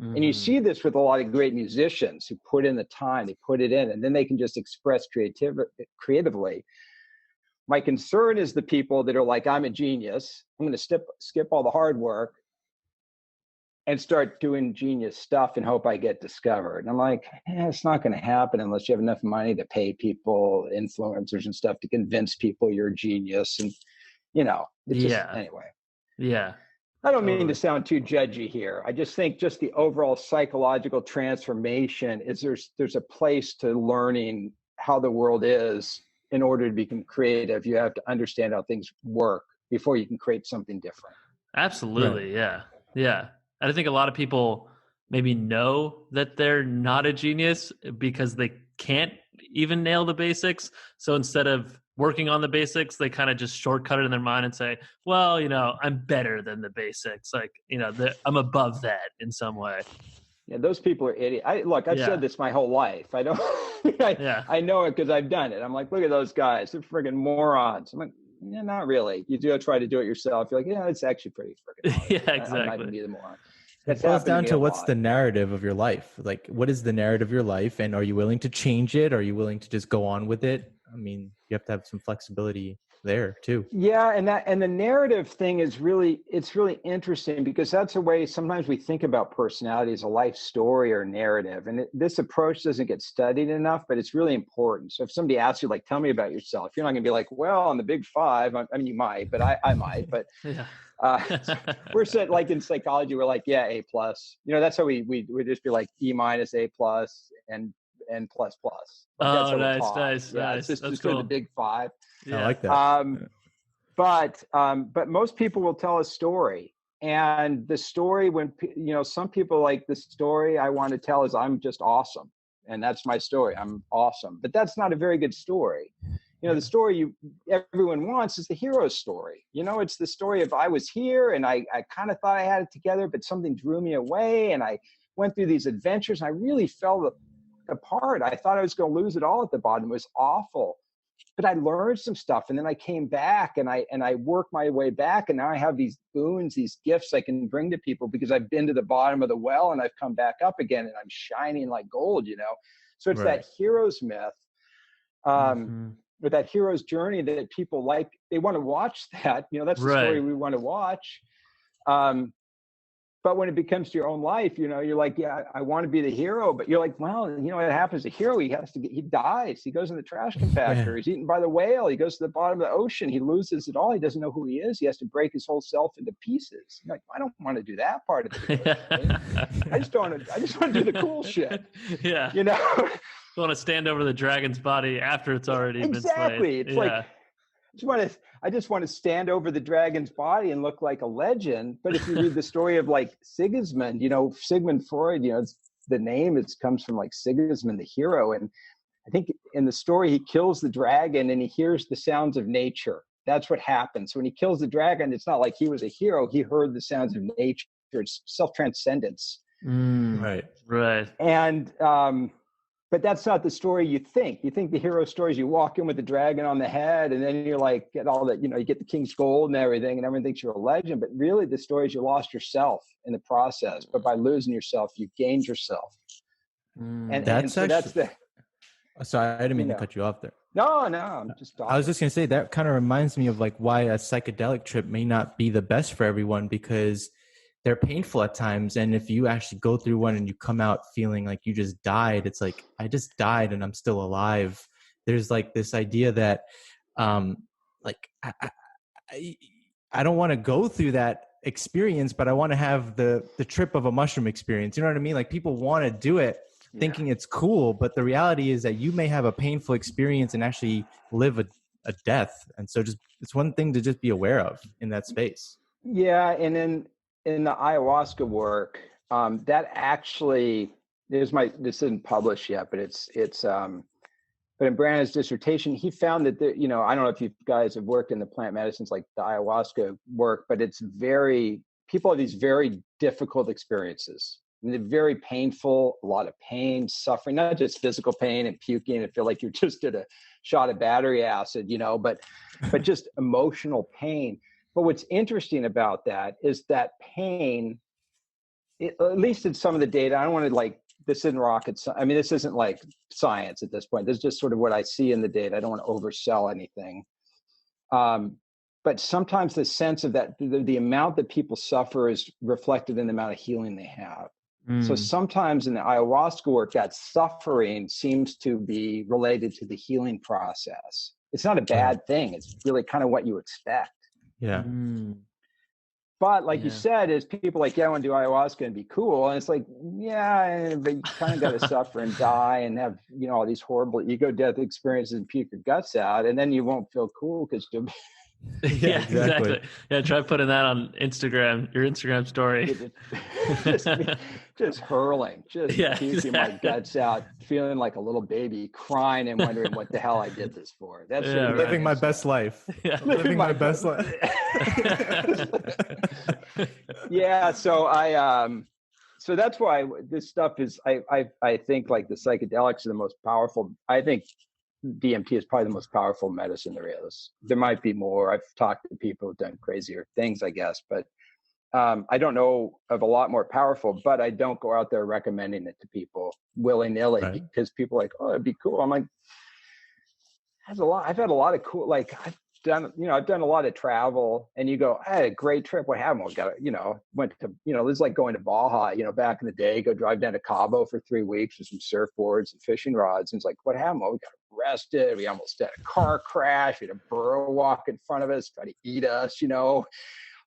And you see this with a lot of great musicians who put in the time, they put it in, and then they can just express creatively. My concern is the people that are like, I'm a genius. I'm going to skip all the hard work and start doing genius stuff and hope I get discovered. And I'm like, it's not going to happen unless you have enough money to pay people, influencers and stuff to convince people you're a genius. And, anyway. Yeah. I don't mean to sound too judgy here. I just think just the overall psychological transformation is there's a place to learning how the world is. In order to become creative, you have to understand how things work before you can create something different. Absolutely. Right. Yeah. And I think a lot of people maybe know that they're not a genius because they can't even nail the basics. So instead of working on the basics, they kind of just shortcut it in their mind and say, well, I'm better than the basics. Like, I'm above that in some way. Yeah, those people are idiots. I've said this my whole life. I don't. I know it because I've done it. I'm like, look at those guys. They're friggin' morons. I'm like, not really. You do try to do it yourself. You're like, it's actually pretty friggin' hard. Yeah, exactly. I'm not even be the moron. That's it boils happened down me to a what's lot. the narrative of your life. Like, what is the narrative of your life, and are you willing to change it? Are you willing to just go on with it? I mean, you have to have some flexibility there too. Yeah, and the narrative thing is really, it's really interesting, because that's a way sometimes we think about personality as a life story or narrative. And this approach doesn't get studied enough, but it's really important. So if somebody asks you, like, tell me about yourself, you're not going to be like, well, on the big five. I mean, you might, but I might. But Yeah. we're set, like in psychology, we're like, yeah, A plus. You know, that's how we just be like E minus, A plus, and plus plus. Like, that's Oh, how we're nice, taught. nice, Yeah, nice. it's That's just cool. sort of the big five. Yeah. I like that. But most people will tell a story, and the story, when some people, like, the story I want to tell is I'm just awesome, and that's my story. I'm awesome, but that's not a very good story. The story everyone wants is the hero story. It's the story of I was here and I kind of thought I had it together, but something drew me away, and I went through these adventures and I really fell apart. I thought I was going to lose it all at the bottom. It was awful. But I learned some stuff, and then I came back and I worked my way back, and now I have these boons, these gifts I can bring to people because I've been to the bottom of the well and I've come back up again, and I'm shining like gold. So it's that hero's myth, or that hero's journey that people like. They want to watch that. That's the story we want to watch. But when it becomes to your own life, you're like, yeah, I want to be the hero. But you're like, well, what happens to a hero? He dies. He goes in the trash compactor. He's eaten by the whale. He goes to the bottom of the ocean. He loses it all. He doesn't know who he is. He has to break his whole self into pieces. You're like, I don't want to do that part of the hero. I just want to do the cool shit. Yeah. You want to stand over the dragon's body after it's already been slain. Exactly. It's like, I just want to stand over the dragon's body and look like a legend. But if you read the story of, like, Sigismund, Sigmund Freud, the name comes from, like, Sigismund, the hero. And I think in the story, he kills the dragon and he hears the sounds of nature. That's what happens. So when he kills the dragon, it's not like he was a hero. He heard the sounds of nature. It's self-transcendence. Right. And, but that's not the story you think. You think the hero stories, you walk in with the dragon on the head, and then you're like, get all that, you get the king's gold and everything thinks you're a legend. But really, the story is you lost yourself in the process. But by losing yourself, you gained yourself. Sorry, I didn't mean to cut you off there. No, I'm just talking. I was just going to say that kind of reminds me of, like, why a psychedelic trip may not be the best for everyone, because they're painful at times. And if you actually go through one and you come out feeling like you just died, it's like, I just died and I'm still alive. There's, like, this idea that, like, I don't want to go through that experience, but I want to have the trip of a mushroom experience. You know what I mean? Like, people want to do it thinking it's cool, but the reality is that you may have a painful experience and actually live a death. And so it's one thing to just be aware of in that space. Yeah. And then in the ayahuasca work, that actually this isn't published yet, but but in Brandon's dissertation, he found that I don't know if you guys have worked in the plant medicines like the ayahuasca work, but people have these very difficult experiences. And they're very painful, a lot of pain, suffering, not just physical pain and puking and feel like you just did a shot of battery acid, but just emotional pain. But what's interesting about that is that pain, at least in some of the data, I don't want to, like, this isn't rocket science. I mean, this isn't like science at this point. This is just sort of what I see in the data. I don't want to oversell anything. But sometimes the sense of that, the amount that people suffer is reflected in the amount of healing they have. So sometimes in the ayahuasca work, that suffering seems to be related to the healing process. It's not a bad thing. It's really kind of what you expect. Yeah. But like you said, is people like, I want to do ayahuasca and be cool. And it's like, yeah, but you kind of got to suffer and die and have, all these horrible ego-death experiences and puke your guts out. And then you won't feel cool because you'll be... Yeah, exactly. Yeah, try putting that on Instagram, your Instagram story. just hurling, puking my guts out, feeling like a little baby, crying and wondering what the hell I did this for. That's living my best life. Yeah. Living my best life. Yeah, so that's why this stuff is, I think, like, the psychedelics are the most powerful. I think DMT is probably the most powerful medicine there is. There might be more. I've talked to people who've done crazier things, I guess, but I don't know of a lot more powerful, but I don't go out there recommending it to people willy-nilly because people are like, oh, it'd be cool. I'm like, I've had a lot of cool, like I've done a lot of travel, and you go, I had a great trip. What happened? We got, went to, it was like going to Baja, back in the day, go drive down to Cabo for 3 weeks with some surfboards and fishing rods. And it's like, what happened? Well, we got arrested. We almost had a car crash. We had a burro walk in front of us, try to eat us,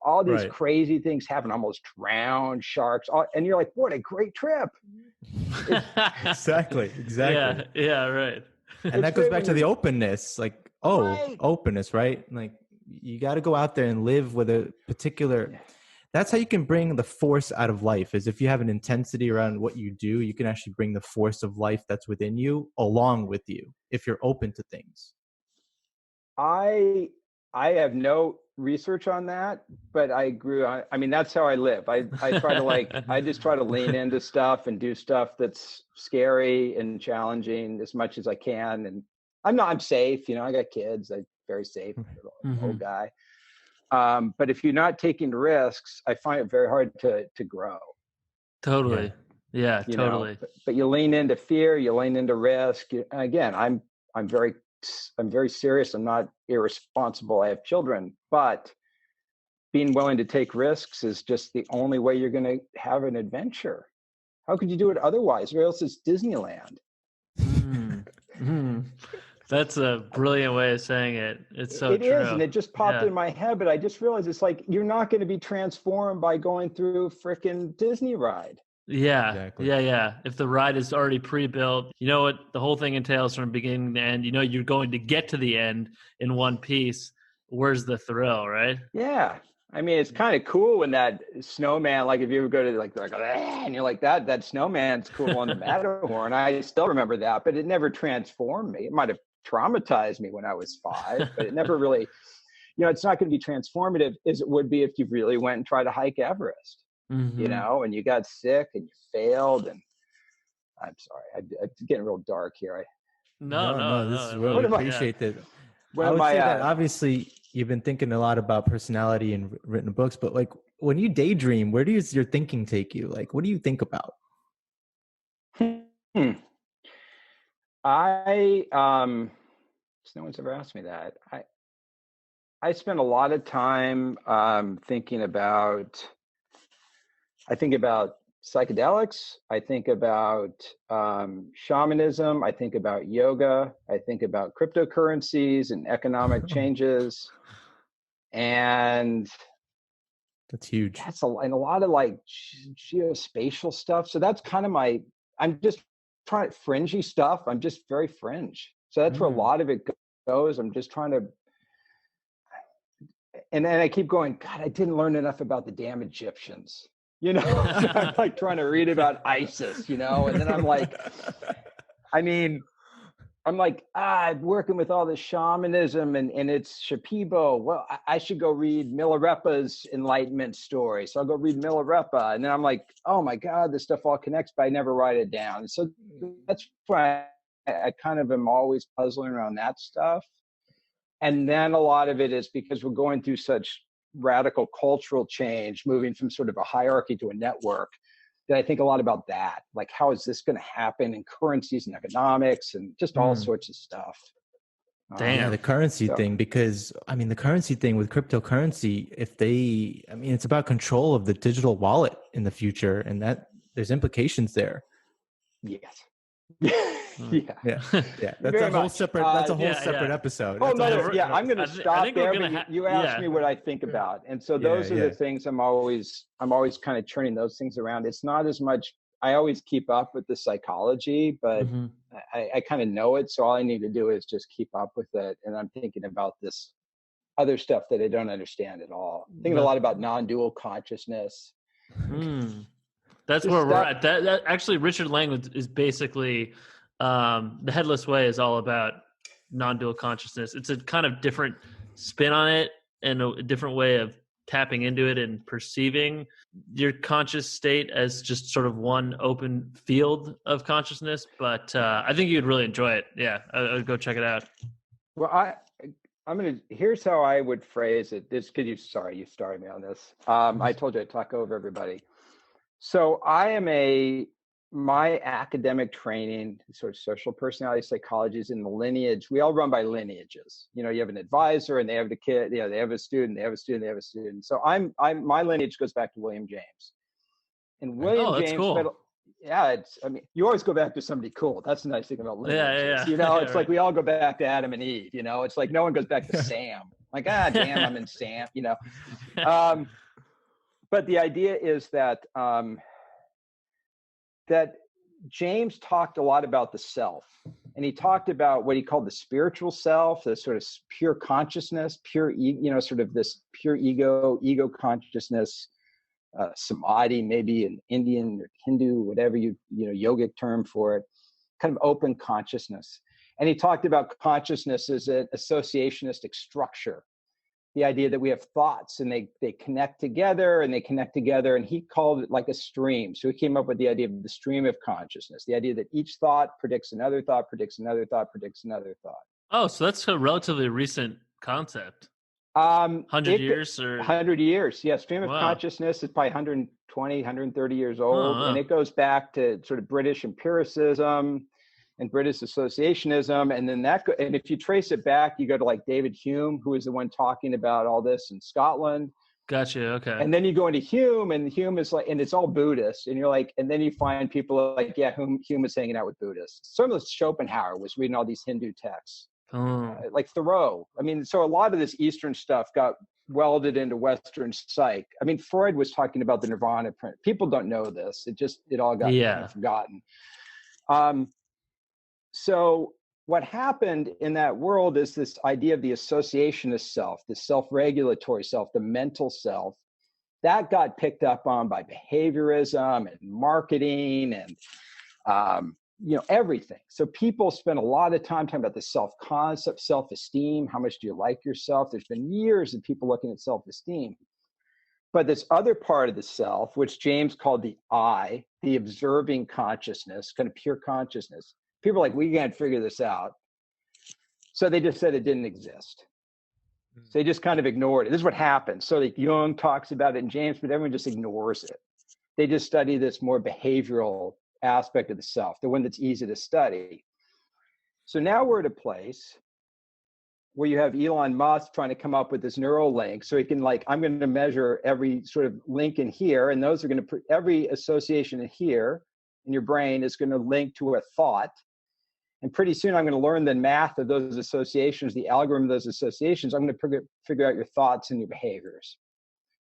all these crazy things happen, almost drowned, sharks, and you're like, what a great trip. Exactly. Yeah, right. And that goes back to the openness, like, openness, right? Like, you got to go out there and live with a particular, that's how you can bring the force out of life, is if you have an intensity around what you do, you can actually bring the force of life that's within you along with you, if you're open to things. I have no research on that, but I grew on, that's how I live. I try to I just try to lean into stuff and do stuff that's scary and challenging as much as I can. And I'm safe, I got kids, I'm very safe, old guy. But if you're not taking risks, I find it very hard to grow. Totally. Yeah, totally. But you lean into fear, you lean into risk. Again, I'm very serious. I'm not irresponsible. I have children, but being willing to take risks is just the only way you're going to have an adventure. How could you do it otherwise? Or else it's Disneyland. That's a brilliant way of saying it. It's so true. It is, and it just popped in my head, but I just realized it's like, you're not going to be transformed by going through a freaking Disney ride. Yeah, exactly. Yeah. If the ride is already pre-built, you know what the whole thing entails from beginning to end. You're going to get to the end in one piece. Where's the thrill, right? Yeah, it's kind of cool when that snowman, like if you ever go to and you're like that snowman's cool on the Matterhorn. I still remember that, but it never transformed me. It might have traumatized me when I was 5, but it never really. It's not going to be transformative as it would be if you really went and tried to hike Everest. And you got sick and you failed, and I'm sorry, it's getting real dark here. No, this is really appreciate that. I would say that obviously you've been thinking a lot about personality and written books, but like when you daydream, where does your thinking take you? Like, what do you think about? No one's ever asked me that. I spend a lot of time thinking about. I think about psychedelics. I think about shamanism. I think about yoga. I think about cryptocurrencies and economic changes. And that's huge. And a lot of like geospatial stuff. So that's kind of I'm just trying fringy stuff. I'm just very fringe. So that's where a lot of it goes. I'm just trying to. And then I keep going, God, I didn't learn enough about the damn Egyptians. I'm like trying to read about ISIS, and then I'm like, working with all this shamanism and it's Shipibo. Well, I should go read Milarepa's enlightenment story. So I'll go read Milarepa. And then I'm like, oh my God, this stuff all connects, but I never write it down. So that's why I kind of am always puzzling around that stuff. And then a lot of it is because we're going through such radical cultural change, moving from sort of a hierarchy to a network, that I think a lot about that. Like, how is this going to happen in currencies and economics and just all sorts of stuff. Damn, the currency thing, because the currency thing with cryptocurrency, it's about control of the digital wallet in the future, and that there's implications there. Yes. Yeah. That's a whole separate episode. Oh no, I'm going to stop there. You asked me what I think about, and so those are the things I'm always kind of turning those things around. It's not as much. I always keep up with the psychology, but I kind of know it, so all I need to do is just keep up with it. And I'm thinking about this other stuff that I don't understand at all. I'm thinking a lot about non-dual consciousness. That's where we're at. That actually, Richard Lang is basically The Headless Way is all about non-dual consciousness. It's a kind of different spin on it and a different way of tapping into it and perceiving your conscious state as just sort of one open field of consciousness. But I think you'd really enjoy it. Yeah, I would go check it out. Well, Here's how I would phrase it. You started me on this. I told you I'd talk over everybody. So my academic training, sort of social personality psychology, is in the lineage. We all run by lineages. You have an advisor and they have the kid, they have a student, they have a student, they have a student. So my lineage goes back to William James. And William James, cool. You always go back to somebody cool. That's the nice thing about lineages. Yeah. It's like we all go back to Adam and Eve. It's like no one goes back to Sam. Like, damn, I'm in Sam. But the idea is that that James talked a lot about the self, and he talked about what he called the spiritual self, the sort of pure consciousness, sort of this pure ego consciousness. Samadhi, maybe an Indian or Hindu, whatever yogic term for it, kind of open consciousness. And he talked about consciousness as an associationistic structure, the idea that we have thoughts and they connect together, and he called it like a stream. So he came up with the idea of the stream of consciousness, the idea that each thought predicts another thought, predicts another thought, predicts another thought. Oh, so that's a relatively recent concept. 100 years or 100 years. Yeah. Stream of consciousness is probably 120, 130 years old. And it goes back to sort of British empiricism and British associationism. And then and if you trace it back, you go to like David Hume, who is the one talking about all this in Scotland. Gotcha. Okay. And then you go into Hume, and Hume is like, and it's all Buddhist. And you're like, and then you find people like, Hume is hanging out with Buddhists. Some of Schopenhauer was reading all these Hindu texts. Like Thoreau. So a lot of this Eastern stuff got welded into Western psych. Freud was talking about the Nirvana print. People don't know this. It all got kind of forgotten. So what happened in that world is this idea of the associationist self, the self-regulatory self, the mental self, that got picked up on by behaviorism and marketing and everything. So people spend a lot of time talking about the self-concept, self-esteem. How much do you like yourself? There's been years of people looking at self-esteem. But this other part of the self, which James called the I, the observing consciousness, kind of pure consciousness, people are like, we can't figure this out. So they just said it didn't exist. So they just kind of ignored it. This is what happens. So like Jung talks about it in James, but everyone just ignores it. They just study this more behavioral aspect of the self, the one that's easy to study. So now we're at a place where you have Elon Musk trying to come up with this neural link. So he can I'm going to measure every sort of link in here, and those are going to every association in here in your brain is going to link to a thought. And pretty soon I'm going to learn the math of those associations, the algorithm of those associations. I'm going to figure out your thoughts and your behaviors.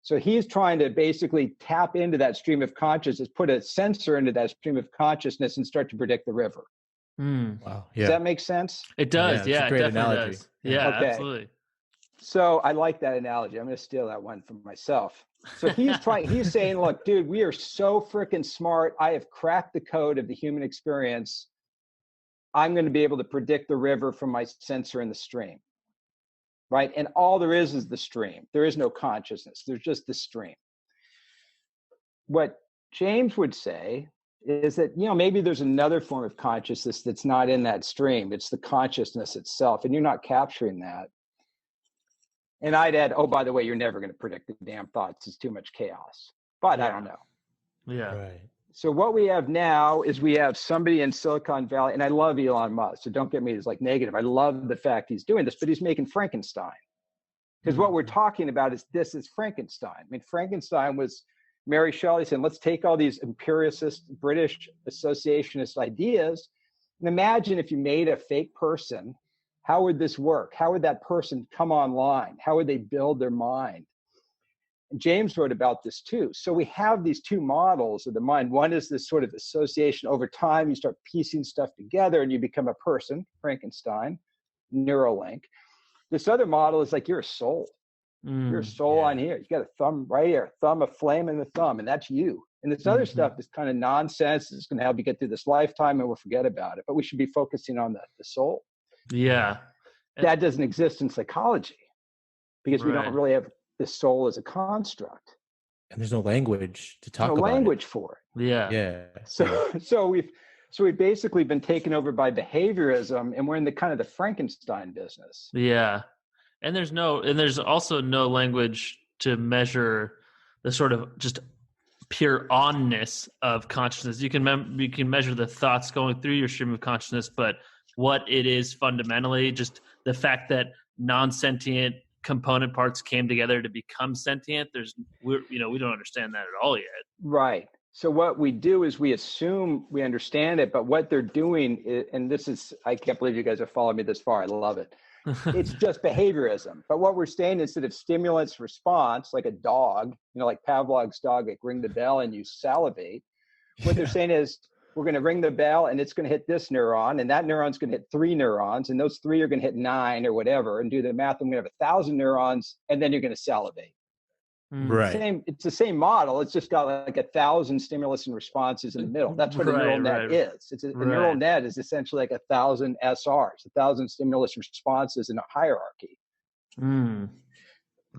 So he's trying to basically tap into that stream of consciousness, put a sensor into that stream of consciousness and start to predict the river. Wow. Yeah. Does that make sense? It does. Yeah, it's a great it definitely analogy. does. Yeah, okay. Absolutely. So I like that analogy. I'm going to steal that one from myself. So he's saying, look, dude, we are so freaking smart. I have cracked the code of the human experience. I'm going to be able to predict the river from my sensor in the stream. Right? And all there is the stream. There is no consciousness. There's just the stream. What James would say is that, maybe there's another form of consciousness that's not in that stream. It's the consciousness itself, and you're not capturing that. And I'd add, oh, by the way, you're never going to predict the damn thoughts. It's too much chaos. But I don't know. Yeah. Right. So what we have now is we have somebody in Silicon Valley, and I love Elon Musk, so don't get me as negative. I love the fact he's doing this, but he's making Frankenstein. Because what we're talking about is this is Frankenstein. Frankenstein was Mary Shelley saying, let's take all these empiricist, British associationist ideas, and imagine if you made a fake person, how would this work? How would that person come online? How would they build their mind? James wrote about this too. So we have these two models of the mind. One is this sort of association over time. You start piecing stuff together and you become a person, Frankenstein, Neuralink. This other model is you're a soul. You're a soul on here. You got a thumb right here, a flame in the thumb, and that's you. And this other stuff is kind of nonsense. It's going to help you get through this lifetime and we'll forget about it. But we should be focusing on the soul. Yeah. That doesn't exist in psychology because we don't really have the soul as a construct, and there's no language to talk about. No language for it. Yeah. So we've basically been taken over by behaviorism, and we're in the kind of the Frankenstein business. Yeah, And there's also no language to measure the sort of just pure onness of consciousness. You can measure the thoughts going through your stream of consciousness, but what it is fundamentally, just the fact that non-sentient component parts came together to become sentient. We don't understand that at all yet. Right. So what we do is we assume we understand it, but what they're doing is, and this is, I can't believe you guys have followed me this far. I love it. It's just behaviorism. But what we're saying, instead of stimulus response, like a dog, like Pavlov's dog, like ring the bell and you salivate. What they're saying is, we're going to ring the bell and it's going to hit this neuron, and that neuron's going to hit 3 neurons, and those 3 are going to hit 9 or whatever, and do the math. I'm going to have 1,000 neurons, and then you're going to salivate. Right. It's the same model. It's just got like 1,000 stimulus and responses in the middle. That's what a neural net is. A neural net is essentially like 1,000 SRs, 1,000 stimulus responses in a hierarchy.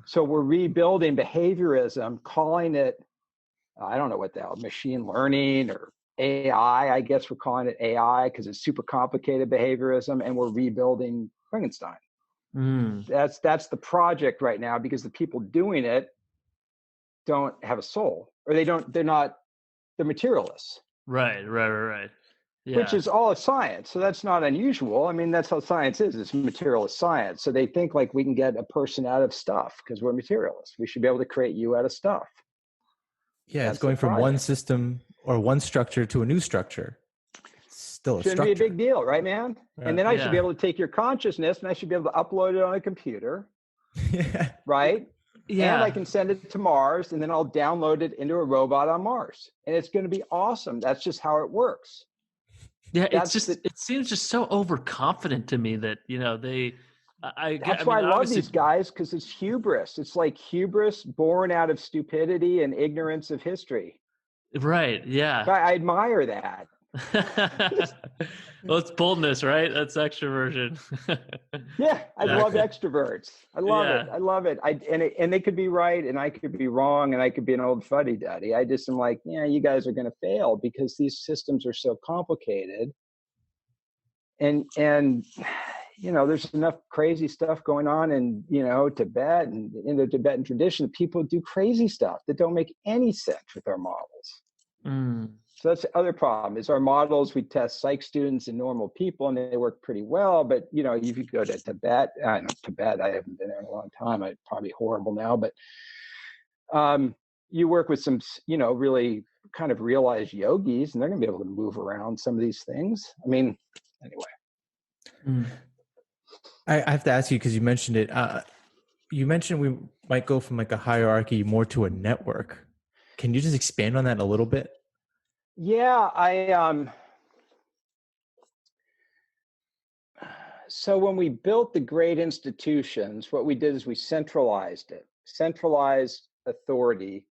So we're rebuilding behaviorism, calling it, I don't know what the hell, machine learning or AI. I guess we're calling it AI because it's super complicated behaviorism, and we're rebuilding Frankenstein. That's the project right now, because the people doing it don't have a soul, or they're materialists. Right. Yeah. Which is all of science. So that's not unusual. I mean, that's how science is. It's materialist science. So they think like we can get a person out of stuff because we're materialists. We should be able to create you out of stuff. Yeah, it's going from one system or one structure to a new structure. It's still a structure. Shouldn't be a big deal, right, man? Yeah. And then I should be able to take your consciousness and I should be able to upload it on a computer. Yeah. Right? Yeah. And I can send it to Mars, and then I'll download it into a robot on Mars. And it's going to be awesome. That's just how it works. Yeah, it seems just so overconfident to me that, That's why I love these guys, because it's hubris. It's like hubris born out of stupidity and ignorance of history. Right, yeah. I admire that. Well, it's boldness, right? That's extroversion. Yeah, I love extroverts. I love it. And they could be right, and I could be wrong, and I could be an old fuddy-duddy. I just am like, yeah, you guys are going to fail because these systems are so complicated. And there's enough crazy stuff going on in, Tibet and in the Tibetan tradition. People do crazy stuff that don't make any sense with our models. So that's the other problem is our models. We test psych students and normal people, and they work pretty well. But, if you go to Tibet, I haven't been there in a long time. It's probably horrible now. But you work with some, really kind of realized yogis, and they're going to be able to move around some of these things. I mean, anyway. I have to ask you, because you mentioned it. You mentioned we might go from like a hierarchy more to a network. Can you just expand on that a little bit? Yeah, so when we built the great institutions, what we did is we centralized authority,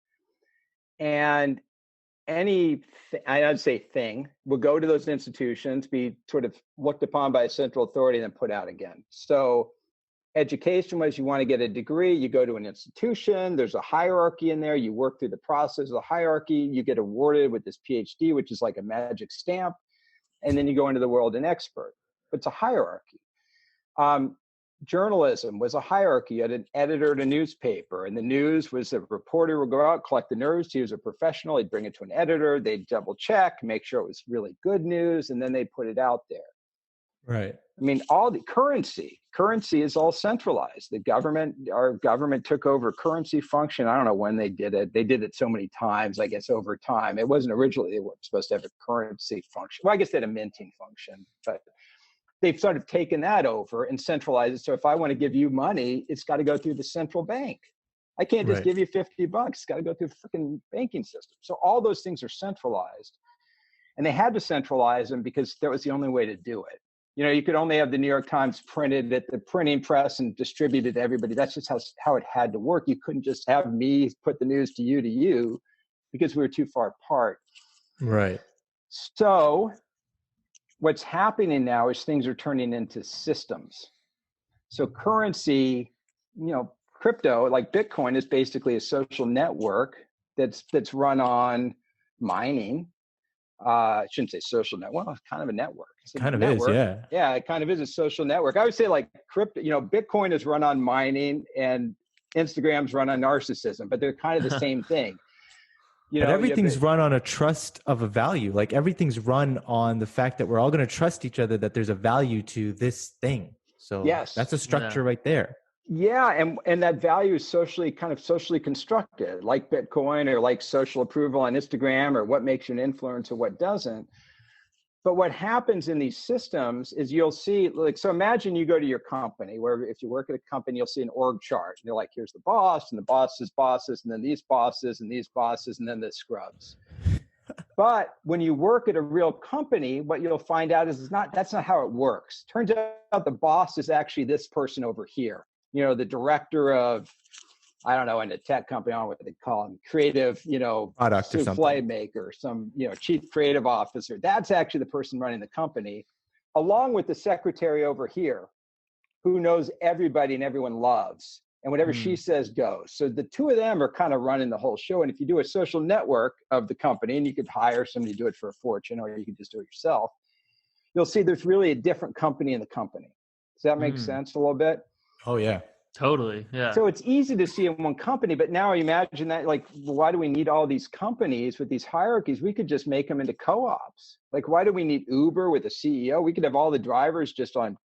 and I'd say thing would go to those institutions, be sort of looked upon by a central authority, and then put out again. So education was, you want to get a degree, you go to an institution, there's a hierarchy in there, you work through the process of the hierarchy, you get awarded with this PhD, which is like a magic stamp, and then you go into the world an expert. But it's a hierarchy. Journalism was a hierarchy. You had an editor at a newspaper, and the news was a reporter would go out, collect the news. He was a professional. He'd bring it to an editor. They'd double check, make sure it was really good news, and then they'd put it out there. Right. I mean, all the currency is all centralized. Our government took over currency function. I don't know when they did it. They did it so many times, I guess, over time. It wasn't originally, they were supposed to have a currency function. Well, I guess they had a minting function, but they've sort of taken that over and centralized it. So if I want to give you money, it's got to go through the central bank. I can't just give you $50. It's got to go through the freaking banking system. So all those things are centralized, and they had to centralize them because that was the only way to do it. You could only have the New York Times printed at the printing press and distributed to everybody. That's just how it had to work. You couldn't just have me put the news to you because we were too far apart. Right. So what's happening now is things are turning into systems. So currency, crypto, like Bitcoin, is basically a social network that's run on mining. I shouldn't say social network. Well, it's kind of a network. It's kind of network. is, yeah. Yeah, it kind of is a social network. I would say like crypto, Bitcoin is run on mining and Instagram's run on narcissism, but they're kind of the same thing. But everything's run on a trust of a value. Like everything's run on the fact that we're all going to trust each other, that there's a value to this thing. So yes, that's a structure right there. Yeah, and that value is socially constructed, like Bitcoin or like social approval on Instagram, or what makes you an influencer, what doesn't. But what happens in these systems is you'll see, like, so imagine you go to your company, where if you work at a company, you'll see an org chart. And they're like, here's the boss, and the boss's bosses, and then these bosses, and these bosses, and then the scrubs. But when you work at a real company, what you'll find out is that's not how it works. Turns out the boss is actually this person over here. The director of, I don't know, in a tech company, I don't know what they call them, creative, product or souffle something. maker, some, chief creative officer. That's actually the person running the company, along with the secretary over here, who knows everybody and everyone loves. And whatever she says goes. So the two of them are kind of running the whole show. And if you do a social network of the company, and you could hire somebody to do it for a fortune, or you could just do it yourself, you'll see there's really a different company in the company. Does that make sense a little bit? Oh, yeah. Totally. Yeah. So it's easy to see in one company, but now imagine that, like, why do we need all these companies with these hierarchies? We could just make them into co-ops. Like, why do we need Uber with a CEO? We could have all the drivers just on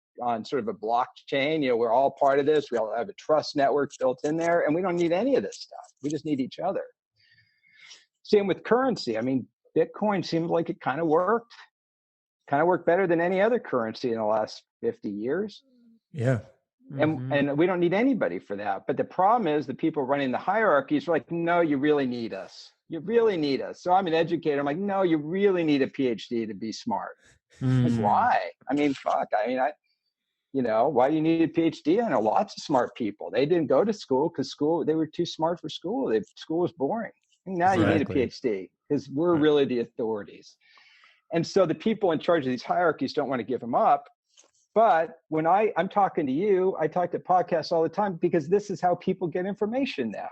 sort of a blockchain. We're all part of this. We all have a trust network built in there, and we don't need any of this stuff. We just need each other. Same with currency. I mean, Bitcoin seemed like it kind of worked better than any other currency in the last 50 years. Yeah. And we don't need anybody for that. But the problem is the people running the hierarchies are like, no, you really need us. You really need us. So I'm an educator. I'm like, no, you really need a PhD to be smart. Like, why? I mean, fuck. I mean, why do you need a PhD? I know lots of smart people. They didn't go to school because they were too smart for school. School was boring. And now you need a PhD because we're really the authorities. And so the people in charge of these hierarchies don't want to give them up. But when I'm talking to you, I talk to podcasts all the time because this is how people get information now.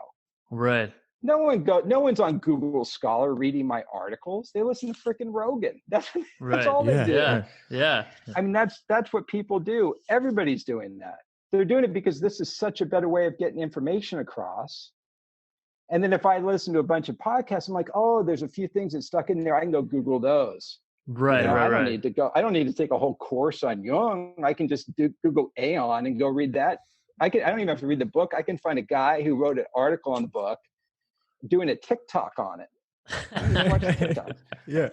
Right. No one's on Google Scholar reading my articles. They listen to frickin' Rogan. That's all they do. Yeah. I mean, that's what people do. Everybody's doing that. They're doing it because this is such a better way of getting information across. And then if I listen to a bunch of podcasts, I'm like, oh, there's a few things that stuck in there. I can go Google those. Right. I don't need to take a whole course on Jung. I can just Google Aeon and go read that. I don't even have to read the book. I can find a guy who wrote an article on the book doing a TikTok on it. Yeah.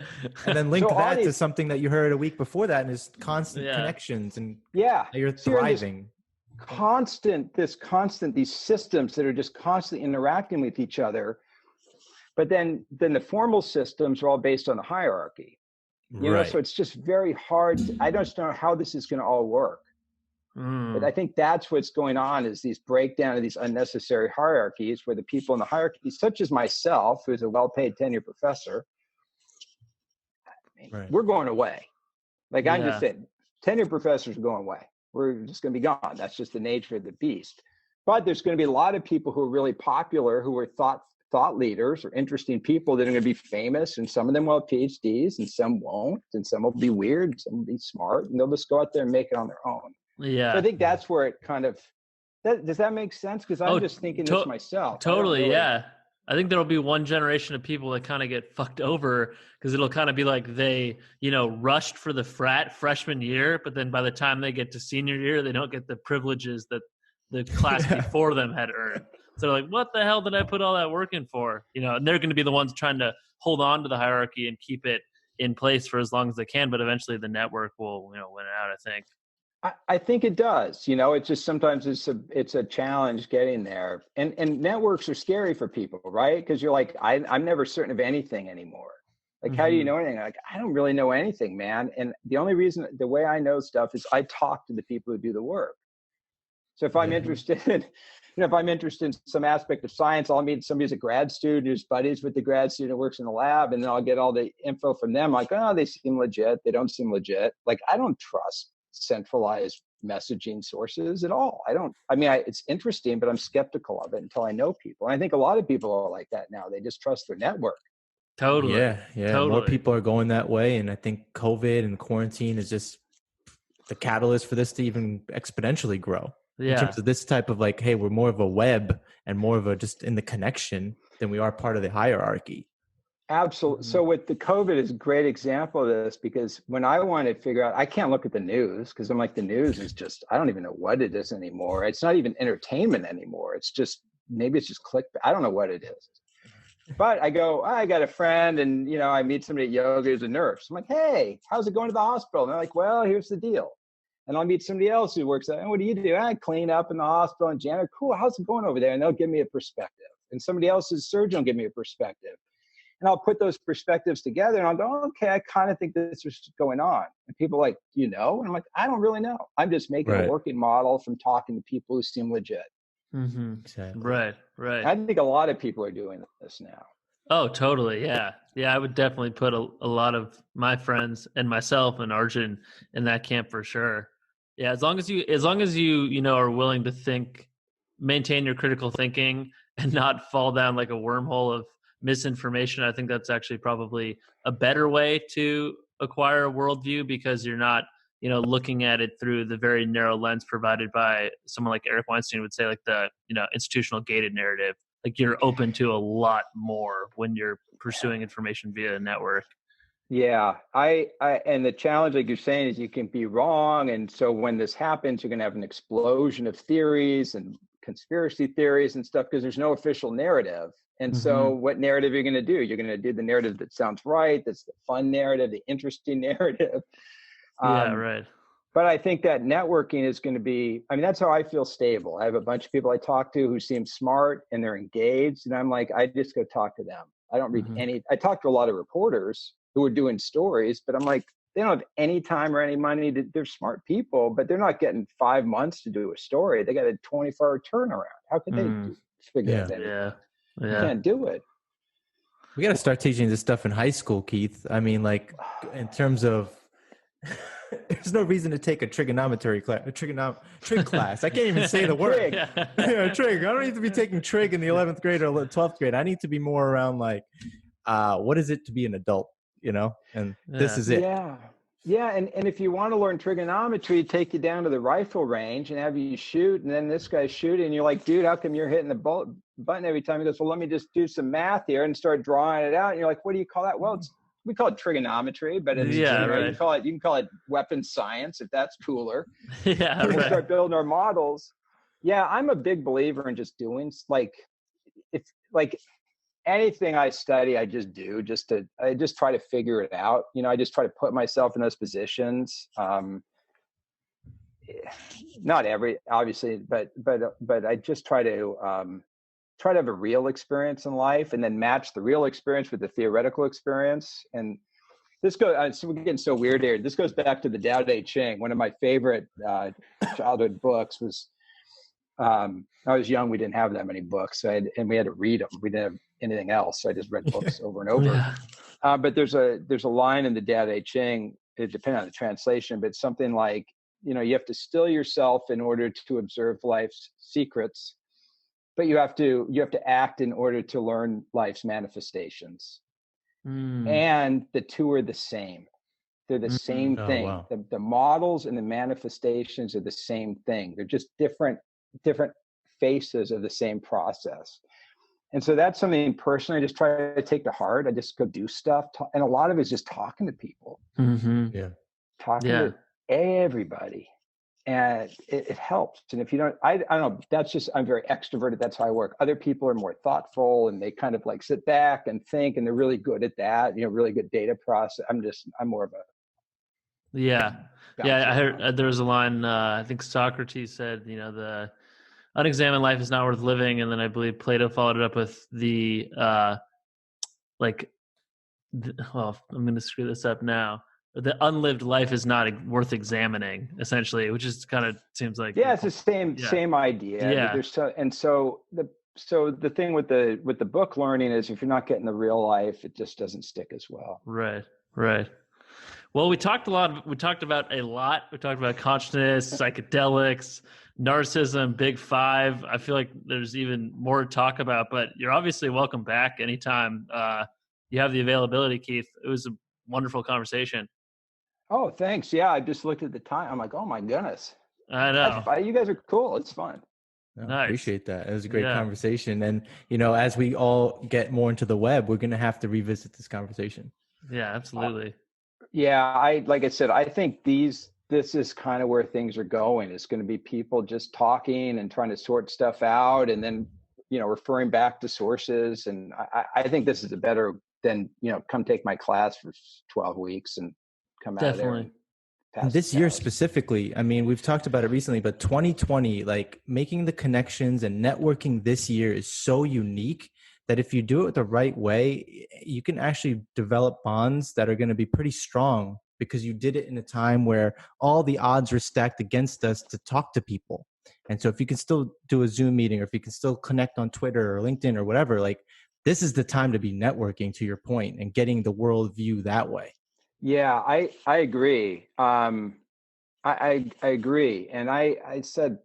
And then link that to something that you heard a week before that, and there's constant connections, and you're thriving. These systems that are just constantly interacting with each other. But then the formal systems are all based on a hierarchy. So it's just very hard. I don't know how this is going to all work. But I think that's what's going on, is these breakdown of these unnecessary hierarchies, where the people in the hierarchies, such as myself, who's a well-paid tenure professor, we're going away. Like, I'm just saying, tenure professors are going away. We're just going to be gone. That's just the nature of the beast. But there's going to be a lot of people who are really popular, who are thought leaders or interesting people that are going to be famous, and some of them will have PhDs and some won't, and some will be weird, some will be smart, and they'll just go out there and make it on their own. So I think that's where it kind of, does that make sense? Because I'm just thinking this myself. Totally, yeah. I think there'll be one generation of people that kind of get fucked over, because it'll kind of be like they, rushed for the freshman year, but then by the time they get to senior year, they don't get the privileges that the class before them had earned. So they're like, what the hell did I put all that work in for? And they're going to be the ones trying to hold on to the hierarchy and keep it in place for as long as they can. But eventually the network will, win it out, I think. I think it does. It's just sometimes it's a challenge getting there. And networks are scary for people, right? Because you're like, I'm never certain of anything anymore. Like, how do you know anything? Like, I don't really know anything, man. And the way I know stuff is I talk to the people who do the work. So if I'm interested, if I'm interested in some aspect of science, I'll meet somebody who's a grad student who's buddies with the grad student who works in the lab, and then I'll get all the info from them. Like, oh, they seem legit. They don't seem legit. Like, I don't trust centralized messaging sources at all. It's interesting, but I'm skeptical of it until I know people. And I think a lot of people are like that now. They just trust their network. Totally. Yeah. Totally. More people are going that way. And I think COVID and quarantine is just the catalyst for this to even exponentially grow. In terms of this type of like, hey, we're more of a web and more of a just in the connection than we are part of the hierarchy. Absolutely. So with the COVID is a great example of this, because when I want to figure out, I can't look at the news because I'm like, the news is just, I don't even know what it is anymore. It's not even entertainment anymore. It's just, maybe it's just clickbait. I don't know what it is. But I go, I got a friend and, you know, I meet somebody at yoga who's a nurse. I'm like, hey, how's it going to the hospital? And they're like, well, here's the deal. And I'll meet somebody else who works there. And what do you do? I clean up in the hospital and janitor. Cool. How's it going over there? And they'll give me a perspective. And somebody else's surgeon will give me a perspective. And I'll put those perspectives together and I'll go, okay, I kind of think this is going on. And people are like, you know? And I'm like, I don't really know. I'm just making a working model from talking to people who seem legit. Mm-hmm. Exactly. Right. I think a lot of people are doing this now. Oh, totally. Yeah. I would definitely put a lot of my friends and myself and Arjun in that camp for sure. Yeah. As long as you know, are willing to think, maintain your critical thinking and not fall down like a wormhole of misinformation. I think that's actually probably a better way to acquire a worldview, because you're not, you know, looking at it through the very narrow lens provided by someone like Eric Weinstein would say, like the, you know, institutional gated narrative. Like you're open to a lot more when you're pursuing information via a network. Yeah, I and the challenge, like you're saying, is you can be wrong. And so when this happens, you're going to have an explosion of theories and conspiracy theories and stuff, because there's no official narrative. And so what narrative are you going to do? You're going to do the narrative that sounds right. That's the fun narrative, the interesting narrative. Right. But I think that networking is going to be, I mean, that's how I feel stable. I have a bunch of people I talk to who seem smart and they're engaged. And I'm like, I just go talk to them. I don't read I talk to a lot of reporters who are doing stories, but I'm like, they don't have any time or any money. They're smart people, but they're not getting 5 months to do a story. They got a 24-hour turnaround. How could they figure that out? You can't do it. We got to start teaching this stuff in high school, Keith. I mean, like in terms of, there's no reason to take a trigonometry class, trig class. I can't even say the word. Trig. I don't need to be taking trig in the 11th grade or 12th grade. I need to be more around like, what is it to be an adult, you know? And this is it. Yeah. And if you want to learn trigonometry, take you down to the rifle range and have you shoot. And then this guy's shooting and you're like, dude, how come you're hitting the button every time? He goes, well, let me just do some math here, and start drawing it out. And you're like, what do you call that? Well, we call it trigonometry, but it's, you can call it weapons science if that's cooler. We start building our models. Yeah, I'm a big believer in just doing, like, it's like anything I study, I just do, I just try to figure it out. You know, I just try to put myself in those positions. Not every, obviously, but I just try to have a real experience in life, and then match the real experience with the theoretical experience. And this goes, so we're getting so weird here. This goes back to the Tao Te Ching. One of my favorite childhood books was, I was young, we didn't have that many books, and we had to read them. We didn't have anything else, so I just read books over and over. But there's a line in the Tao Te Ching, it depends on the translation, but something like, you know, you have to still yourself in order to observe life's secrets, but you have to act in order to learn life's manifestations. And the two are the same. They're the same thing. Wow. The models and the manifestations are the same thing. They're just different faces of the same process. And so that's something personally I just try to take to heart. I just go do stuff. And a lot of it is just talking to people. Talking to everybody. And it helps. And if you don't, I don't know, that's just, I'm very extroverted. That's how I work. Other people are more thoughtful, and they kind of like sit back and think, and they're really good at that, you know, really good data process. I'm more of a, I heard there was a line, I think Socrates said, you know, the unexamined life is not worth living. And then I believe Plato followed it up with I'm going to screw this up now. The unlived life is not worth examining, essentially, which is kind of seems like it's the same idea. So the thing with the book learning is, if you're not getting the real life, it just doesn't stick as well. Right. Well, we talked about a lot. We talked about consciousness, psychedelics, narcissism, Big Five. I feel like there's even more to talk about, but you're obviously welcome back anytime. you have the availability, Keith. It was a wonderful conversation. Oh, thanks. Yeah, I just looked at the time. I'm like, oh my goodness. I know. You guys are cool. It's fun. No, Nice. Appreciate that. It was a great conversation. And, you know, as we all get more into the web, we're going to have to revisit this conversation. Yeah, absolutely. Like I said, I think this is kind of where things are going. It's going to be people just talking and trying to sort stuff out, and then, you know, referring back to sources. And I think this is a better than, you know, come take my class for 12 weeks and come out of there. And this year specifically, I mean, we've talked about it recently, but 2020, like making the connections and networking this year is so unique that if you do it the right way, you can actually develop bonds that are going to be pretty strong, because you did it in a time where all the odds were stacked against us to talk to people. And so if you can still do a Zoom meeting, or if you can still connect on Twitter or LinkedIn or whatever, like this is the time to be networking, to your point, and getting the world view that way. Yeah, I agree. I agree. And I said,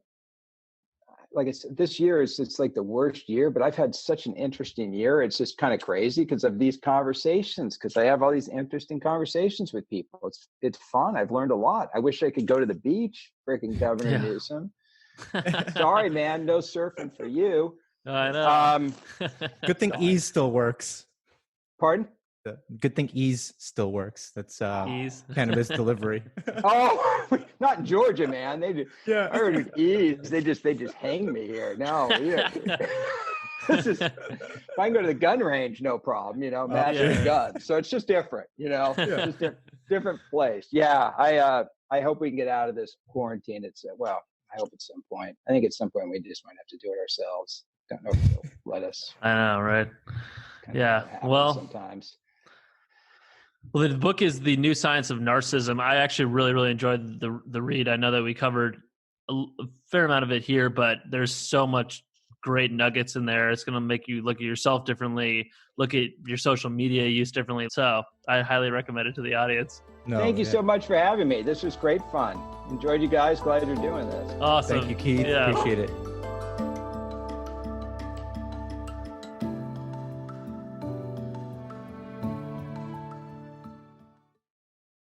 like I said, this year it's like the worst year, but I've had such an interesting year. It's just kind of crazy because of these conversations, because I have all these interesting conversations with people. It's fun. I've learned a lot. I wish I could go to the beach, freaking Governor Newsom. Sorry, man, no surfing for you. I know. Good thing ease still works. Pardon? Good thing ease still works. That's ease cannabis delivery. Oh, not in Georgia, man. They just, I heard of ease. They just hang me here. No, if I can go to the gun range, no problem. You know, mashing guns. So it's just different. You know, just different place. Yeah, I hope we can get out of this quarantine. I hope at some point. I think at some point we just might have to do it ourselves. Don't know if they'll let us. I know, right? Well, sometimes. Well, the book is The New Science of Narcissism. I actually really, really enjoyed the read. I know that we covered a fair amount of it here, but there's so much great nuggets in there. It's going to make you look at yourself differently, look at your social media use differently. So I highly recommend it to the audience. Thank you so much for having me. This was great fun. Enjoyed you guys. Glad you're doing this. Awesome. Thank you, Keith. Appreciate it.